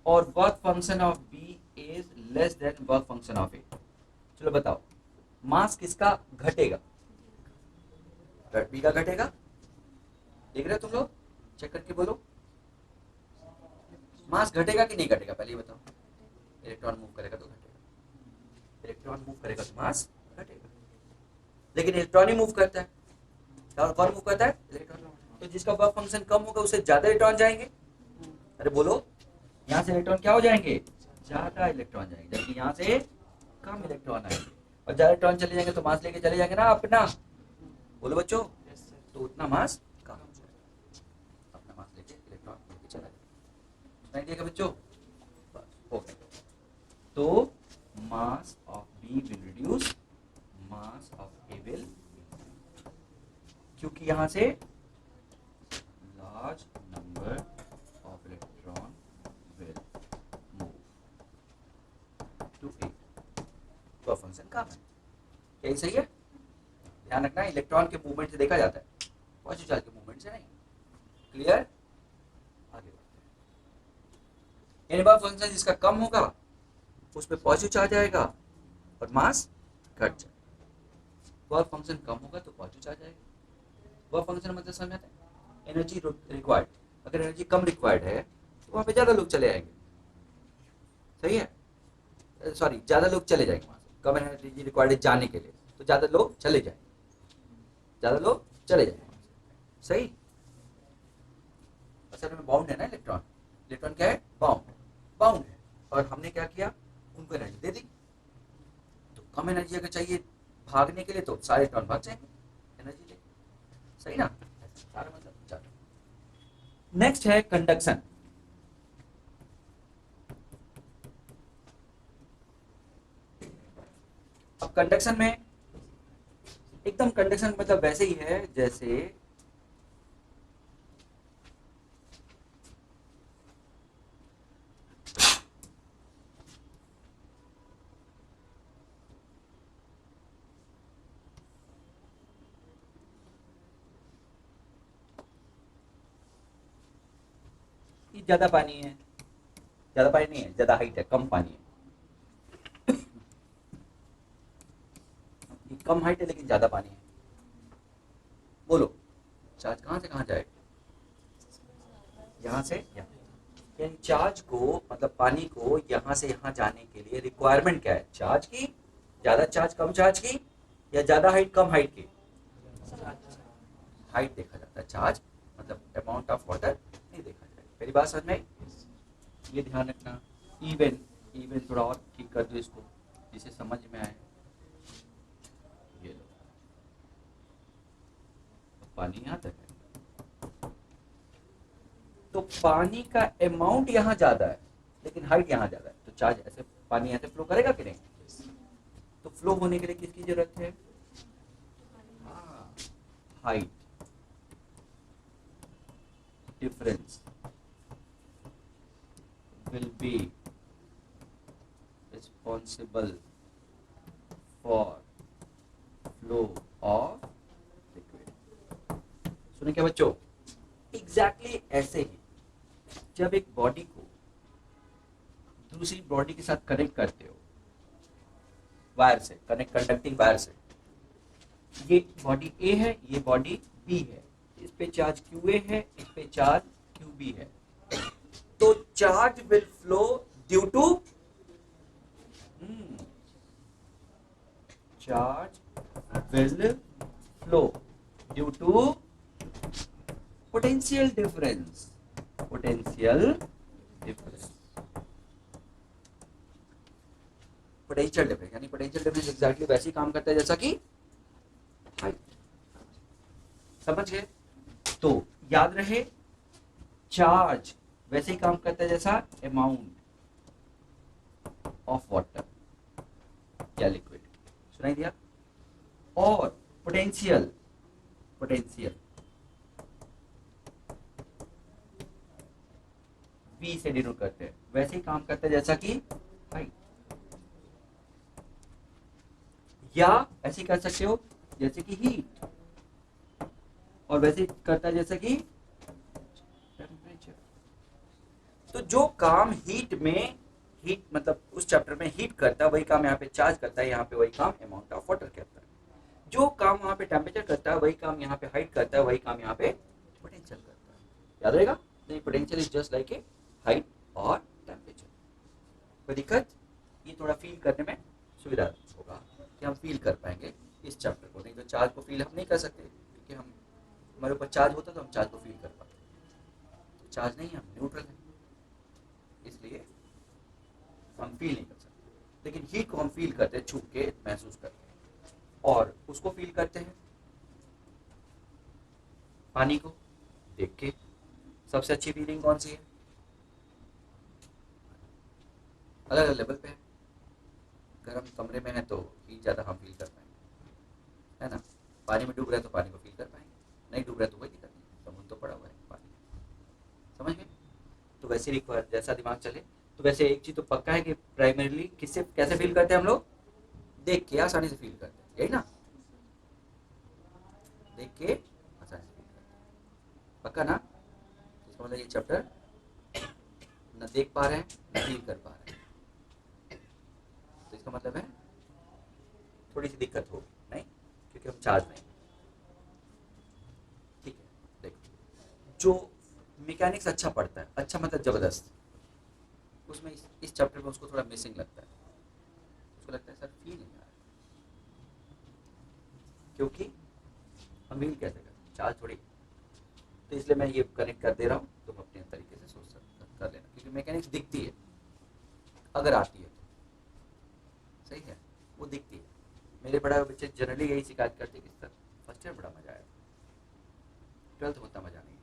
और work function of B is less than work function of A. चलो बताओ, मास किसका घटेगा? बी का घटेगा। देख रहे हो तुम लोग? चेक करके बोलो, मास घटेगा कि नहीं घटेगा? पहले ये बताओ। इलेक्ट्रॉन मूव करेगा तो घटेगा, इलेक्ट्रॉन मूव करेगा तो मास घटेगा। लेकिन इलेक्ट्रॉन ही मूव करता है, और कौन मूव करता है? इलेक्ट्रॉन। तो जिसका वर्क फंक्शन कम होगा उससे ज्यादा इलेक्ट्रॉन जाएंगे। अरे बोलो, यहाँ से इलेक्ट्रॉन क्या हो जाएंगे? ज्यादा इलेक्ट्रॉन जाएंगे, जबकि यहाँ से कम इलेक्ट्रॉन आएंगे। और ज्यादा इलेक्ट्रॉन चले जाएंगे तो मास लेके चले जाएंगे ना अपना। बोलो बच्चों, तो उतना मास कम हो जाएगा, अपना मास लेके इलेक्ट्रॉन लेके चला जाएगा। सुनाई देगा बच्चों? बस हो गया। तो mass of B will reduce, mass of A will, क्योंकि यहां से large number of electron will move to A. तो फंक्शन कम है, यही सही है। ध्यान रखना, इलेक्ट्रॉन के मूवमेंट से देखा जाता है, पॉजिटिव चार्ज के मूवमेंट से नहीं। क्लियर? आगे बढ़ते हैं। यानी वर्क फंक्शन जिसका कम होगा उसमें पॉजिटिव चार्ज आएगा और मास घट जाएगा। वर्क फंक्शन कम होगा तो पॉजिटिव चार्ज आएगा। वर्क फंक्शन मतलब समझ आता है? Energy required. अगर एनर्जी कम रिक्वायर्ड है तो वहां पे ज्यादा लोग चले आएंगे। सही है? सॉरी, ज्यादा लोग चले जाएंगे वहां से। कम एनर्जी रिक्वायर्ड है जाने के लिए तो ज्यादा लोग चले जाएंगे, ज्यादा लोग चले जाएंगे। सही? असल में बाउंड है ना इलेक्ट्रॉन, इलेक्ट्रॉन क्या है? बाउंड, बाउंड है। और हमने क्या किया? उनको एनर्जी दे दी। तो कम एनर्जी अगर चाहिए भागने के लिए तो सारे इलेक्ट्रॉन भाग जाएंगे एनर्जी लेके। सही ना? सारा मतलब। नेक्स्ट है कंडक्शन। अब कंडक्शन में एकदम कंडक्शन मतलब वैसे ही है जैसे ज्यादा पानी है, ज्यादा पानी नहीं है, ज्यादा हाइट है, कम पानी है। ये कम हाइट है लेकिन ज्यादा पानी है। बोलो, चार्ज कहां से कहां जाएगा? यहां से यहाँ। यानी चार्ज को मतलब पानी को यहां से यहां जाने के लिए रिक्वायरमेंट क्या है? चार्ज की, ज्यादा चार्ज कम चार्ज की, या ज्यादा हाइट कम हाइट की? हाइट देखा जाता है, चार्ज मतलब अमाउंट ऑफ वाटर नहीं देखा जाएगा। मेरी बात समझ में आई? ये ध्यान रखना। इवन इवन थोड़ा और ठीक कर दो इसको जिसे समझ में आए। ये लो, तो पानी यहाँ तक है, तो पानी का अमाउंट यहाँ ज्यादा है लेकिन हाइट यहाँ ज्यादा है, तो चार्ज ऐसे पानी ऐसे फ्लो करेगा कि नहीं? तो फ्लो होने के लिए किसकी जरूरत है? Height difference will be responsible for flow of liquid। सुने क्या बच्चों? एग्जैक्टली ऐसे ही जब एक बॉडी को दूसरी बॉडी के साथ कनेक्ट करते हो वायर से, कनेक्ट कंडक्टिंग वायर से, ये बॉडी ए है, ये बॉडी बी है, इस पे चार्ज QA है, इस पे चार्ज QB है, तो charge will flow due to charge will flow due to potential difference, potential difference, potential difference यानी पोटेंशियल डिफरेंस एग्जैक्टली वैसे ही काम करता है जैसा कि हाइट। समझ गए? तो याद रहे चार्ज वैसे ही काम करता है जैसा अमाउंट ऑफ वाटर या लिक्विड। सुनाई दिया? और पोटेंशियल, पोटेंशियल V से डिनोट करते हैं, वैसे ही काम करता है जैसा कि हाइट। या ऐसे कर सकते हो जैसे कि हीट, और वैसे करता है जैसे कि टेम्परेचर। तो जो काम हीट में, हीट मतलब उस चैप्टर में हीट करता है वही काम यहाँ पे चार्ज करता है, यहाँ पे वही काम अमाउंट ऑफ वाटर करता है। जो काम वहां पे टेम्परेचर करता है वही काम यहाँ पे हाइट करता है, वही काम यहाँ पे पोटेंशियल करता है। याद रहेगा? नहीं, potential is just like a height और टेम्परेचर। कोई दिक्कत? ये थोड़ा फील करने में सुविधा होगा कि हम फील कर पाएंगे इस चैप्टर को। नहीं तो चार्ज को फील हम नहीं कर सकते, क्योंकि हम हमारे ऊपर चार्ज होता तो हम चार्ज को फील कर पाते। तो चार्ज नहीं, हम न्यूट्रल है, इसलिए हम फील नहीं कर सकते। लेकिन हीट को हम फील करते हैं, छू के महसूस करते हैं, और उसको फील करते हैं पानी को देख के। सबसे अच्छी फीलिंग कौन सी है? अलग अलग लेवल पे है। गर्म कमरे में है तो हीट ज़्यादा हम फील कर पाएंगे, है ना? पानी में डूब रहे हैं तो पानी को फील कर पाएंगे, नहीं डूब रहे तो कोई दिक्कत नहीं, समुद्र तो पड़ा हुआ है पानी। समझ गए? तो वैसे रिक्वायर जैसा दिमाग चले। तो वैसे एक चीज़ तो पक्का है कि प्राइमरीली किससे कैसे फील करते हैं हम लोग? देख के आसानी से फील करते हैं, यही ना? देख के आसानी से फील करते हैं, पक्का ना? इसका मतलब ये चैप्टर न देख पा रहे हैं न फील कर पा रहे हैं, तो इसका मतलब है थोड़ी सी दिक्कत होगी, नहीं? क्योंकि हम चार्ज नहीं। ठीक है, देखो जो मैकेनिक्स अच्छा पढ़ता है, अच्छा मतलब जबरदस्त, उसमें इस चैप्टर में उसको थोड़ा मिसिंग लगता है। उसको लगता है सर फील नहीं आ रहा, क्योंकि हम फील कैसे करें, चार्ज थोड़ी। तो इसलिए मैं ये कनेक्ट कर दे रहा हूँ, तुम अपने तरीके से सोच सकते कर लेना, क्योंकि मैकेनिक्स दिखती है अगर आती है तो। सही है, वो दिखती है। मेरे पढ़ाए हुए बच्चे जनरली यही शिकायत करते कि सर फर्स्ट ईयर बड़ा मजा आया, ट्वेल्थ में उतना मजा नहीं है,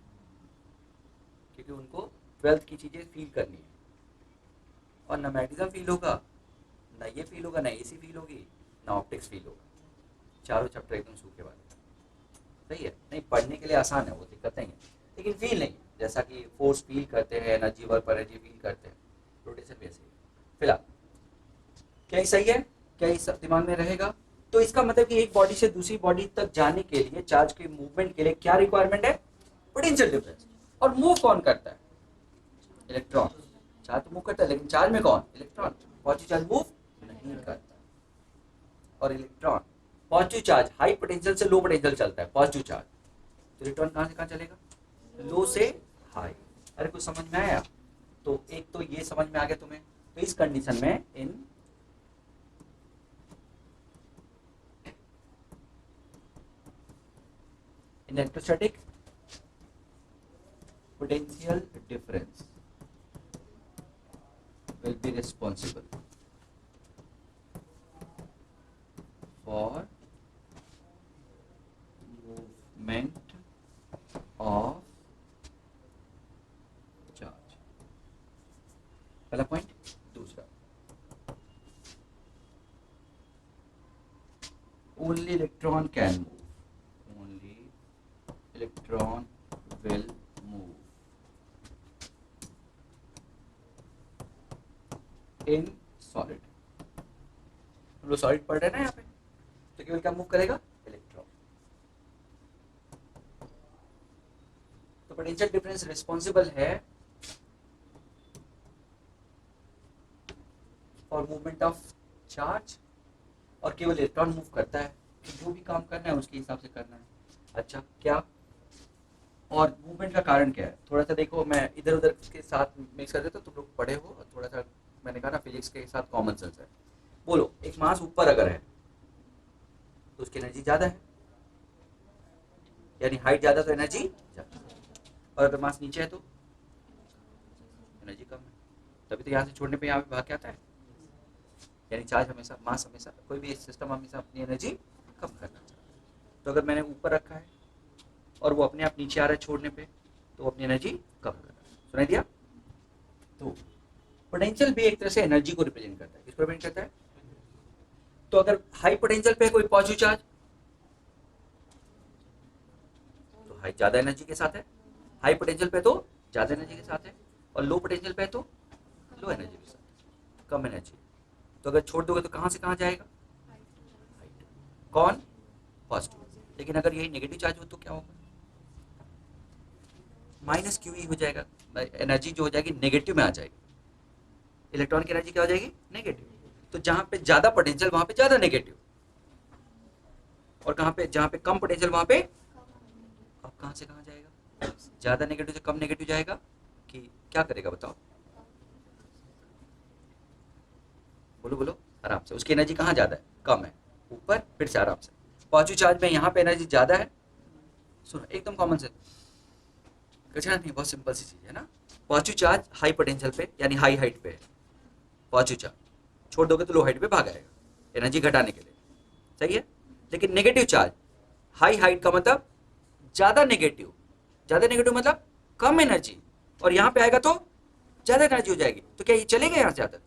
क्योंकि उनको ट्वेल्थ की चीज़ें फील करनी है। और ना मैग्नेटिज्म फील होगा, ना ये फील होगा, ना एसी फील होगी, ना ऑप्टिक्स फील होगा। चारों चैप्टर एकदम सूखे वाले। सही है? नहीं, पढ़ने के लिए आसान है, वो दिक्कत नहीं है, लेकिन फील नहीं है। जैसा कि फोर्स फील करते हैं, एनर्जी वर्क पर एनर्जी फील करते हैं, रोटेशन वैसे ही। फिलहाल क्या ये सही है? क्या ये सब दिमाग में रहेगा? तो इसका मतलब कि एक बॉडी से दूसरी बॉडी तक जाने के लिए, चार्ज के मूवमेंट के लिए क्या रिक्वायरमेंट है? Potential difference. और मूव कौन करता है? इलेक्ट्रॉन। चार्ज तो मूव करता है, लेकिन चार्ज में कौन? इलेक्ट्रॉन। पॉजिटिव चार्ज मूव नहीं करता। और electron positive charge high potential से लो पोटेंशियल चलता है, पॉजिटिव चार्ज। तो इलेक्ट्रॉन कहां से कहां चलेगा? लो से हाई। अरे कुछ समझ में आया? तो एक तो ये समझ में आ गया तुम्हें। तो इस कंडीशन में इन electrostatic potential difference will be responsible for movement of charge। पहला पॉइंट। दूसरा, only electron can move, only electron will move in solid. हम लोग सॉलिड पढ़ रहे हैं ना यहाँ पे, तो केवल क्या मूव करेगा? इलेक्ट्रॉन। तो पोटेंशियल डिफरेंस रिस्पॉन्सिबल है फॉर मूवमेंट ऑफ चार्ज, और केवल इलेक्ट्रॉन मूव करता है। जो भी काम करना है उसके हिसाब से करना है। अच्छा, क्या और मूवमेंट का कारण क्या है? थोड़ा सा देखो, मैं इधर उधर के साथ मिक्स कर देता हूँ, तुम लोग पढ़े हो, और थोड़ा सा मैंने कहा ना फिजिक्स के साथ कॉमन सेंस है। बोलो, एक मास ऊपर अगर है तो उसकी एनर्जी ज़्यादा है, यानी हाइट ज्यादा तो एनर्जी ज्यादा, और अगर मास नीचे है तो एनर्जी कम है। तभी तो यहाँ से छोड़ने पे यहाँ पे भाग क्या आता है, यानी चार्ज हमेशा, मास हमेशा, कोई भी सिस्टम हमेशा अपनी एनर्जी कम करना चाहता है। तो अगर मैंने ऊपर रखा है और वो अपने आप नीचे आ रहा है छोड़ने पे, तो वो अपनी एनर्जी कम कर रहा है। सुनाई दिया? तो पोटेंशियल भी एक तरह से एनर्जी को रिप्रेजेंट करता है। किसको रिप्रेजेंट करता है? तो अगर हाई पोटेंशियल पे कोई पॉजिटिव चार्ज, तो हाई ज्यादा एनर्जी के साथ है, हाई पोटेंशियल पे तो ज्यादा एनर्जी के साथ है, और लो पोटेंशियल पे तो लो एनर्जी के साथ, कम एनर्जी। तो अगर छोड़ दोगे तो कहां से कहां जाएगा? कौन? पॉजिटिव। लेकिन अगर यही नेगेटिव चार्ज हो तो क्या होगा? माइनस क्यू ही हो जाएगा, एनर्जी जो हो जाएगी नेगेटिव में आ जाएगी। इलेक्ट्रॉन की एनर्जी क्या हो जाएगी? नेगेटिव। तो जहां पे ज्यादा पोटेंशियल वहां पे ज्यादा नेगेटिव, और कहां पे जहां पे कम पोटेंशियल वहां पे, अब कहां से कहां जाएगा? ज्यादा नेगेटिव से कम नेगेटिव जाएगा कि क्या करेगा बताओ? बोलो बोलो आराम से। उसकी एनर्जी कहां ज्यादा है? कम है। ऊपर, फिर से आराम से। पॉजिटिव चार्ज में यहाँ पे एनर्जी ज्यादा है। सुनो एकदम कॉमन से, कठिन नहीं, बहुत सिंपल सी चीज है ना। पॉजिटिव चार्ज हाई पोटेंशियल पे यानी हाई हाइट पे है, पॉजिटिव चार्ज छोड़ दोगे तो लो हाइट पे भाग आएगा एनर्जी घटाने के लिए, सही है। लेकिन नेगेटिव चार्ज हाई हाइट का मतलब ज्यादा नेगेटिव, ज्यादा नेगेटिव मतलब कम एनर्जी, और यहां पे आएगा तो ज्यादा एनर्जी हो जाएगी। तो क्या ये चलेगा यहां से ज्यादा?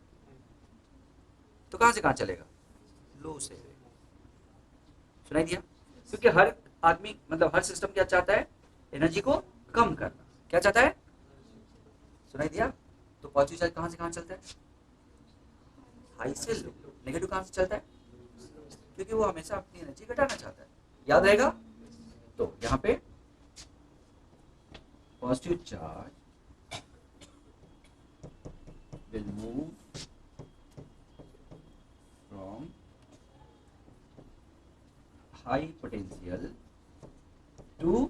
तो कहां से कहां चलेगा? लो से। सुनाई दिया? क्योंकि हर आदमी, मतलब हर सिस्टम क्या चाहता है? एनर्जी को कम करना। क्या चाहता है? सुनाई दिया? तो पॉजिटिव चार्ज कहां से कहां चलता है? हाई से लो। नेगेटिव कहां से चलता है? क्योंकि वो हमेशा अपनी एनर्जी घटाना चाहता है। याद रहेगा? तो यहां पे positive charge will move from high potential to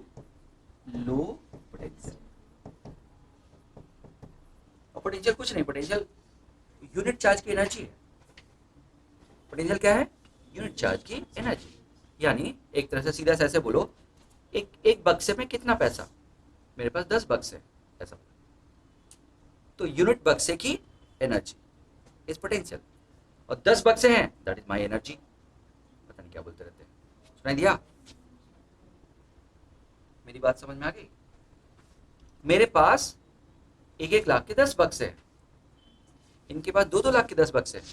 low potential. और पोटेंशियल कुछ नहीं, पोटेंशियल यूनिट चार्ज की एनर्जी है। पोटेंशियल क्या है? यूनिट चार्ज की एनर्जी। यानी एक तरह से सीधा सा ऐसे बोलो, एक बक्से में कितना पैसा? मेरे पास 10 बक्से है, ऐसा। तो यूनिट बक्से की एनर्जी इज पोटेंशियल, और 10 बक्से हैं, दैट इज माय एनर्जी। पता नहीं क्या बोलते रहते हैं। सुनाई दिया? मेरी बात समझ में आ गई? मेरे पास 1-1 लाख के 10 बक्से हैं, इनके पास 2-2 लाख के 10 बक्से हैं।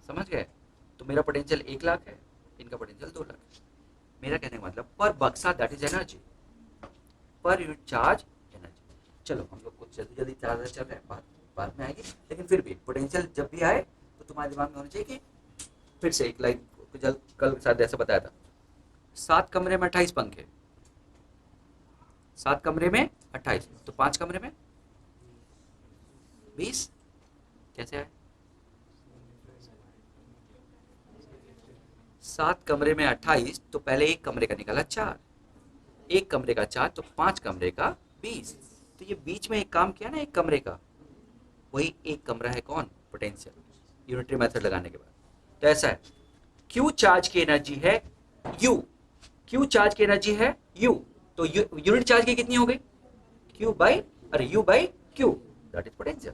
समझ गए? तो मेरा पोटेंशियल 1 लाख है, इनका पोटेंशियल 2 लाख है। मेरा कहने का मतलब पर बक्सा that is energy, per unit charge energy. चलो हम लोग कुछ जल्दी जल्दी चार्ज चल रहे हैं, बाद में आएगी, लेकिन फिर भी पोटेंशियल जब भी आए तो तुम्हारे दिमाग में होना चाहिए कि, फिर से एक लाइन कल शायद ऐसा बताया था, 7 कमरे में 28 पंखे, 7 कमरे में 28, तो 5 कमरे में 20 कैसे आए? 7 कमरे में 28, तो पहले एक कमरे का निकाला 4, एक कमरे का 4, तो 5 कमरे का 20। तो ये बीच में एक काम किया ना एक कमरे का, वही एक कमरा है कौन? पोटेंशियल, यूनिटरी मेथड लगाने के बाद। तो ऐसा है, क्यू चार्ज की एनर्जी है यू, क्यू चार्ज की एनर्जी है यू, तो यूनिट चार्ज की कितनी हो गई? क्यू बाई, अरे you by Q, that is potential.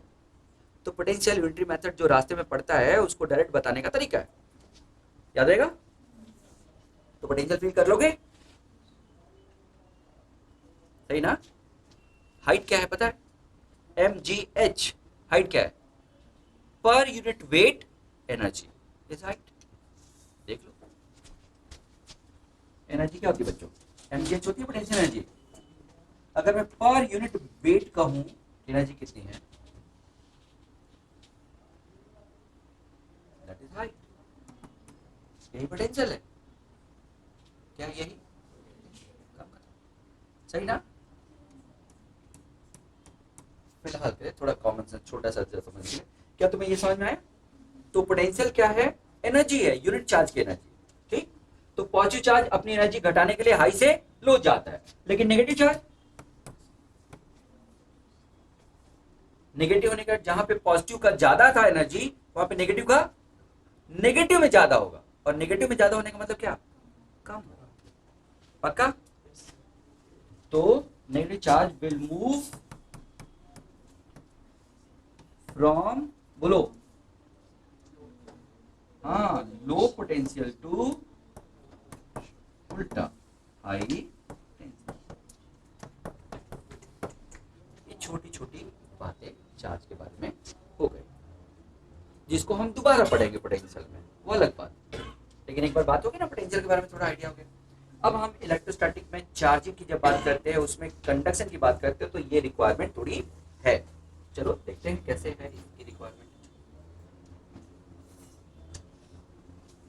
तो पोटेंशियल यूनिटरी मेथड जो रास्ते में पड़ता है उसको डायरेक्ट बताने का तरीका है। याद रहेगा? तो पोटेंशियल फील कर लोगे? सही ना? हाइट क्या है पता है? mgh। हाइट क्या है? Per unit weight energy is height. देख लो, एनर्जी क्या होती है बच्चों? mgh होती है पोटेंशियल एनर्जी। अगर मैं पर यूनिट वेट कहूं एनर्जी कितनी है, दैट इज हाइट। यही पोटेंशियल है क्या? यही सही ना? फिलहाल के थोड़ा कॉमन सेंस छोटा सा समझ लीजिए। क्या तुम्हें ये समझ में आया? तो पोटेंशियल क्या है? एनर्जी है, यूनिट चार्ज की एनर्जी। ठीक? तो पॉजिटिव चार्ज अपनी एनर्जी घटाने के लिए हाई से लो जाता है, लेकिन नेगेटिव चार्ज, नेगेटिव होने का, जहां पे पॉजिटिव का ज्यादा था एनर्जी, वहां पे नेगेटिव का नेगेटिव में ज्यादा होगा, और नेगेटिव में ज्यादा होने का मतलब क्या? कम होगा। पक्का? तो negative charge will move from, बोलो, हाँ, लो पोटेंशियल टू उल्टा हाई टेंशन। ये छोटी छोटी बातें चार्ज के बारे में हो गई, जिसको हम दोबारा पढ़ेंगे पोटेंशियल में, वो अलग बात। लेकिन एक बार बात होगी ना पोटेंशियल के बारे में, थोड़ा आइडिया हो गया। अब हम इलेक्ट्रोस्टैटिक में चार्जिंग की जब बात करते हैं, उसमें कंडक्शन की बात करते हैं, तो ये रिक्वायरमेंट थोड़ी है। चलो देखते हैं कैसे है इसकी रिक्वायरमेंट।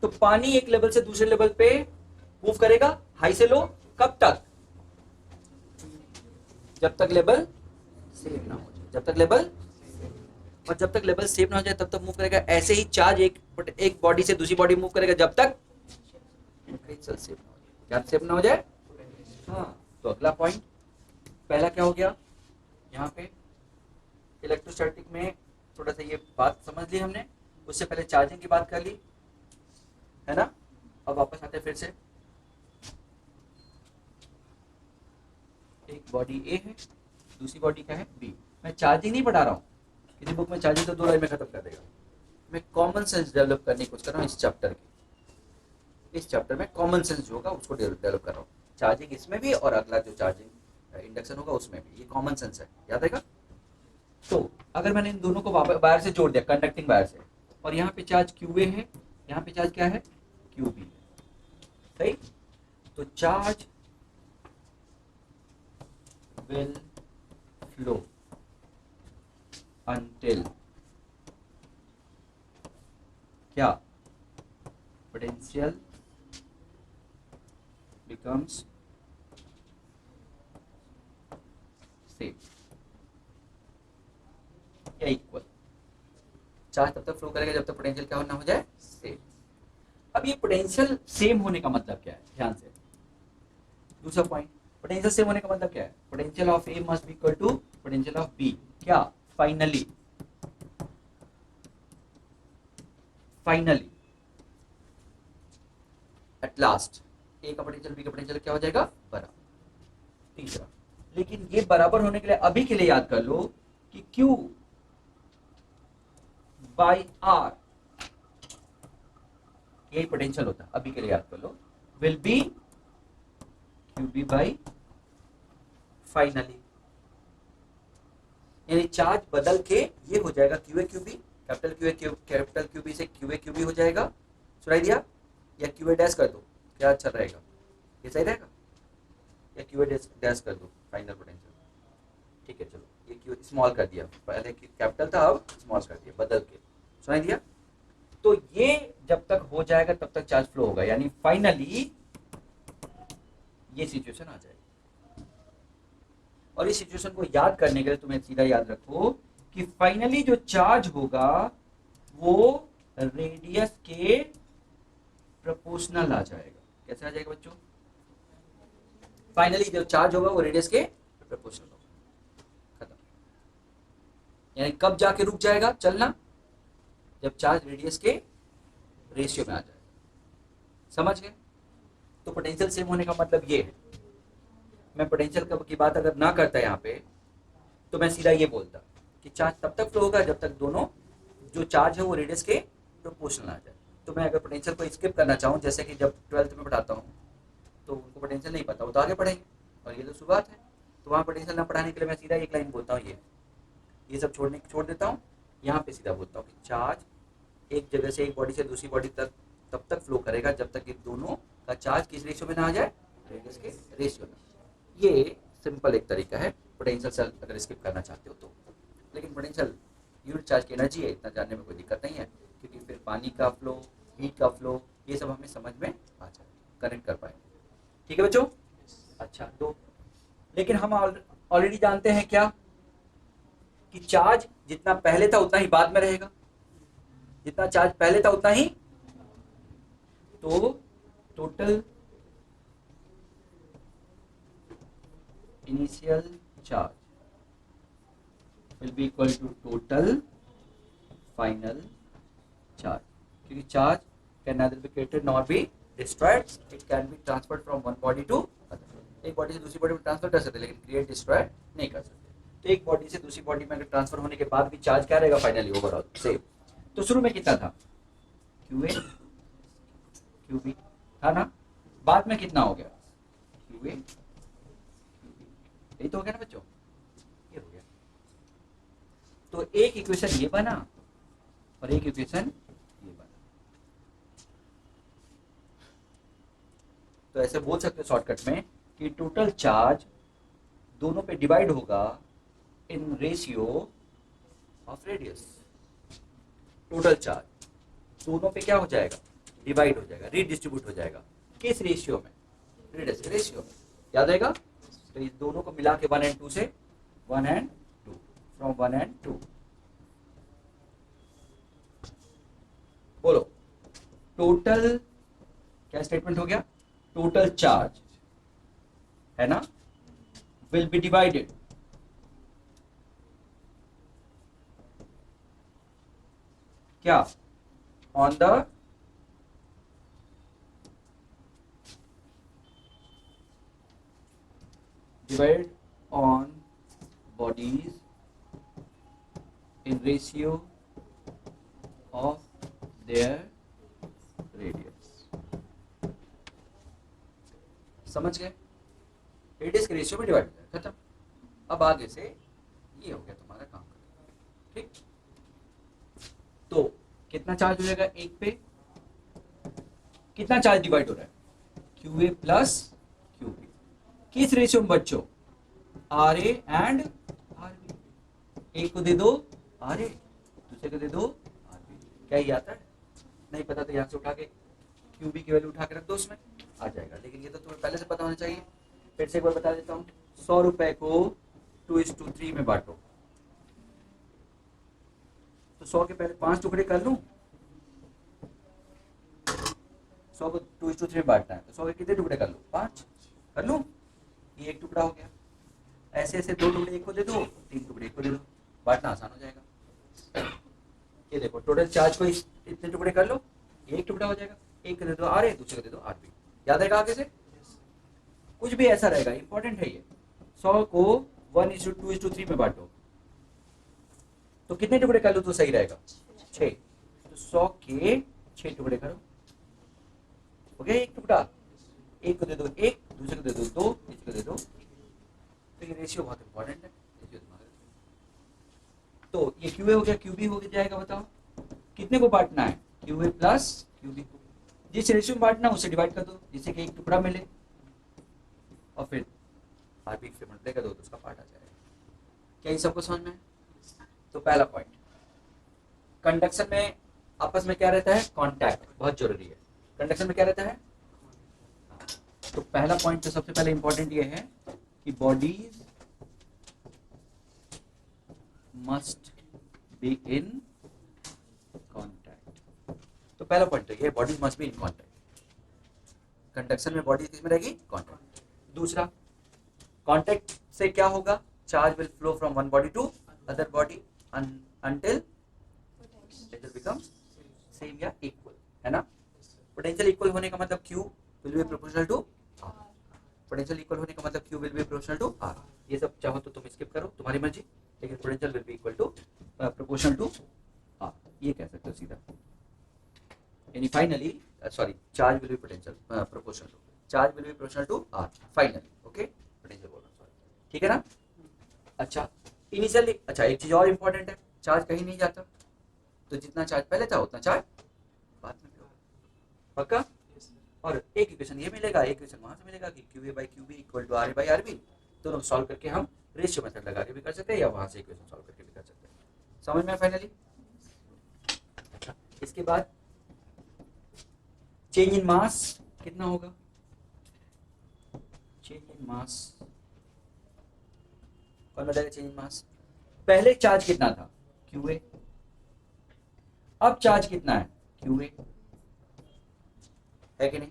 तो पानी एक लेवल से दूसरे लेवल पे मूव करेगा, हाई से लो, कब तक? जब तक लेवल सेम ना हो जाए, जब तक लेवल, और जब तक लेवल सेम ना हो जाए तब तक मूव करेगा। ऐसे ही चार्ज एक बॉडी से दूसरी बॉडी मूव करेगा जब तक पोटेंशियल सेम ना हो जाए। क्या सेम ना हो जाए? हाँ। तो अगला पॉइंट, पहला क्या हो गया? यहाँ पे इलेक्ट्रोस्टैटिक में थोड़ा सा ये बात समझ ली हमने, उससे पहले चार्जिंग की बात कर ली है ना। अब वापस आते हैं फिर से, एक बॉडी ए है, दूसरी बॉडी क्या है? बी। मैं चार्जिंग नहीं पढ़ा रहा हूँ, किसी बुक में चार्जिंग तो 2 लाइन में खत्म कर देगा। मैं कॉमन सेंस डेवलप करने की कोशिश कर रहा हूँ इस चैप्टर की। इस चैप्टर में कॉमन सेंस जो होगा उसको डेवलप कर रहा हूँ। चार्जिंग इसमें भी और अगला जो चार्जिंग इंडक्शन होगा उसमें भी, ये कॉमन सेंस है, याद आएगा। तो अगर मैंने इन दोनों को वायर से जोड़ दिया, कंडक्टिंग वायर से, और यहाँ पे चार्ज QA है, यहाँ पे चार्ज क्या है? QB है, सही। तो चार्ज will flow until क्या? potential becomes same या इक्वल। चार्ज तब तक फ्लो करेगा जब तक पोटेंशियल क्या होना हो जाए? सेम। अब ये पोटेंशियल सेम होने का मतलब क्या है? ध्यान से, दूसरा पॉइंट, पोटेंशियल सेम होने का मतलब क्या है? Potential of A must be equal to potential of B. क्या? Finally, finally, at last, A का पोटेंशियल बी का पोटेंशियल क्या हो जाएगा? बराबर। तीसरा, लेकिन ये बराबर होने के लिए अभी के लिए याद कर लो कि Q बाई R, यही पोटेंशियल होता है, अभी के लिए याद कर लो, will be QB by finally. यानी चार्ज बदल के ये हो जाएगा QA QB, कैपिटल QB से QA QB हो जाएगा। सुनाई दिया? या QA डैश कर दो, क्या अच्छा रहेगा? ये सही रहेगा? या QA डैश कर दो फाइनल पोटेंशियल? ठीक है, चलो ये Q स्मॉल कर दिया, पहले कैपिटल था अब स्मॉल कर दिया, बदल के। सुनाई दिया? तो ये जब तक हो जाएगा तब तक चार्ज फ्लो होगा, यानी फाइनली ये सिचुएशन आ जाएगी। और इस सिचुएशन को याद करने के लिए तुम्हें सीधा याद रखो कि फाइनली जो चार्ज होगा वो रेडियस के प्रोपोर्शनल आ जाएगा। कैसे आ जाएगा बच्चों? फाइनली जो चार्ज होगा वो रेडियस के प्रोपोर्शनल होगा, खत्म। यानी कब जाके रुक जाएगा चलना? जब चार्ज रेडियस के रेशियो में आ जाएगा। समझ गए? तो पोटेंशियल सेम होने का मतलब ये है। मैं पोटेंशियल की बात अगर ना करता यहाँ पे, तो मैं सीधा ये बोलता कि चार्ज तब तक फ्लो होगा जब तक दोनों जो चार्ज है वो रेडियस के प्रोपोर्शनल आ जाए। तो मैं अगर पोटेंशियल को स्किप करना चाहूँ, जैसे कि जब 12th में पढ़ाता हूँ तो उनको पोटेंशियल नहीं पता, वो तो आगे पढ़ेंगे, और ये तो शुरुआत है। तो वहाँ पोटेंशियल ना पढ़ाने के लिए मैं सीधा एक लाइन बोलता हूँ, ये सब छोड़ देता हूँ। यहाँ पे सीधा बोलता हूँ कि चार्ज एक जगह से एक बॉडी से दूसरी बॉडी तक तब तक फ्लो करेगा जब तक कि दोनों का चार्ज किस रेशियो में ना आ जाए? रेडियस के रेशियो में। ये सिंपल एक तरीका है पोटेंशियल से अगर स्किप करना चाहते हो तो। लेकिन पोटेंशियल यूनिट चार्ज की एनर्जी है, इतना जानने में कोई दिक्कत नहीं है, क्योंकि फिर पानी का फ्लो, हीट का फ्लो, ये सब हमें समझ में आ जाए, कनेक्ट कर पाएंगे। ठीक है बच्चों? अच्छा, तो लेकिन हम ऑलरेडी जानते हैं क्या कि चार्ज जितना पहले था उतना ही बाद में रहेगा। जितना चार्ज पहले था उतना ही, तो total initial charge will be equal to total final charge, क्योंकि charge can neither be created nor be destroyed, it can be transferred from one body to एक बॉडी से दूसरी बॉडी में ट्रांसफर कर सकते हैं, लेकिन क्रिएट डिस्ट्रॉय नहीं कर सकते। तो एक बॉडी से दूसरी बॉडी में ट्रांसफर होने के बाद भी चार्ज क्या रहेगा फाइनली ओवरऑल सेम। तो शुरू में कितना था क्यू ए क्यू बी था ना, बाद में कितना हो गया क्यू ए क्यू बी, यही तो हो गया ना बच्चों, ये हो गया। तो एक इक्वेशन ये बना और एक इक्वेशन ये बना। तो ऐसे बोल सकते हो शॉर्टकट में कि टोटल चार्ज दोनों पे डिवाइड होगा in ratio of radius. Total charge दोनों पे क्या हो जाएगा, डिवाइड हो जाएगा, रीडिस्ट्रीब्यूट हो जाएगा। किस रेशियो में, रेडियस रेशियो में, याद आएगा। तो इस दोनों को मिला के 1 and 2 से 1 and 2, फ्रॉम 1 and 2। बोलो टोटल क्या स्टेटमेंट हो गया, टोटल चार्ज है ना विल बी डिवाइडेड क्या on the divided on bodies in ratio of their radius। समझ गए, रेडियस के रेशियो में डिवाइड हो जाएगा, खत्म। अब आगे से ये हो गया तुम्हारा काम, ठीक। तो कितना चार्ज हो जाएगा एक पे, कितना चार्ज डिवाइड हो रहा है Q A plus Q B, किस रेशियो में बच्चों, R A and R B. एक को दे दो आर ए, दूसरे को दे दो आर बी। क्या ये आता है, नहीं पता तो यहाँ से उठा के क्यू बी की वैल्यू उठा के रख दो, उसमें आ जाएगा। लेकिन ये तो तुम्हें पहले से पता होना चाहिए। फिर से एक बार बता देता हूँ, 100 रुपए को 2:3 में बांटो। तो 100 के पहले 5 टुकड़े कर लूं, 100 को 2:3 में बांटना है, तो 100 के कितने टुकड़े कर लूं, 5 कर लूं, ये एक टुकड़ा हो गया। ऐसे ऐसे 2 टुकड़े एक को दे दो, 3 टुकड़े एक को दे दो, बांटना आसान हो जाएगा। ये देखो टोटल चार्ज को इतने टुकड़े कर लो, एक टुकड़ा हो जाएगा। एक को दे दो आर ए, दूसरे को दे दो आर बी। याद रहेगा आगे से, कुछ भी ऐसा रहेगा, इंपॉर्टेंट है ये। 100 को 1:2:3 में बांटो, तो कितने टुकड़े कर लो तो सही रहेगा, 6। तो 100 के 6 टुकड़े करो, हो गया एक टुकड़ा। एक को दे दो एक, दूसरे को दे दो 2, तीसरे को दे दो। तो ये रेशियो बहुत इंपॉर्टेंट है, तो ये क्यू ए हो गया, क्यू बी हो जाएगा। बताओ कितने को बांटना है, Q A plus Q B को। जिस रेशियो में बांटना उसे डिवाइड कर दो, जिससे कि एक टुकड़ा मिले, और फिर आर बी से मल्टीप्लाई कर दो तो उसका पार्ट आ जाएगा। क्या ये सबको समझ में? तो पहला पॉइंट, कंडक्शन में आपस में क्या रहता है, कांटेक्ट बहुत जरूरी है। कंडक्शन में क्या रहता है, तो पहला पॉइंट तो सबसे पहले इंपॉर्टेंट ये है कि bodies must be in contact. तो पहला पॉइंट तो ये, bodies must be in contact. Conduction में बॉडीज किसमें रहेगी, कांटेक्ट। दूसरा, कांटेक्ट से क्या होगा, charge will flow from one body to other body until potential becomes same या equal, है ना। पोटेंशियल इक्वल होने का मतलब Q will be proportional to R। Potential equal होने का मतलब Q will be proportional to R। ये सब चाहो तो तुम स्किप करो, तुम्हारी मर्जी, लेकिन potential will be equal to proportional to R, ये कह सकते हो सीधा। यानी finally sorry, charge will be potential proportional to, charge will be proportional to R finally, okay. Potential बोल रहा हूं, सॉरी, ठीक है ना। अच्छा इनिशियली, अच्छा एक चीज और इंपॉर्टेंट है, चार्ज कहीं नहीं जाता, तो जितना चार्ज पहले था उतना चार्ज बाद में भी होगा, पक्का। और एक इक्वेशन ये मिलेगा, एक इक्वेशन वहां से मिलेगा कि Q A by Q B equal to R A by R B. दोनों सॉल्व करके हम रेशियो मेथड लगा के भी कर सकते हैं, या वहां से इक्वेशन सॉल्व करके भी कर सकते हैं। समझ में फाइनली। इसके बाद चेंज इन मास कितना होगा, चेंज इन मास कौन बताएगा, चेंज इन मास। पहले चार्ज कितना था, क्यू ए, अब चार्ज कितना है, क्यू ए, है कि नहीं।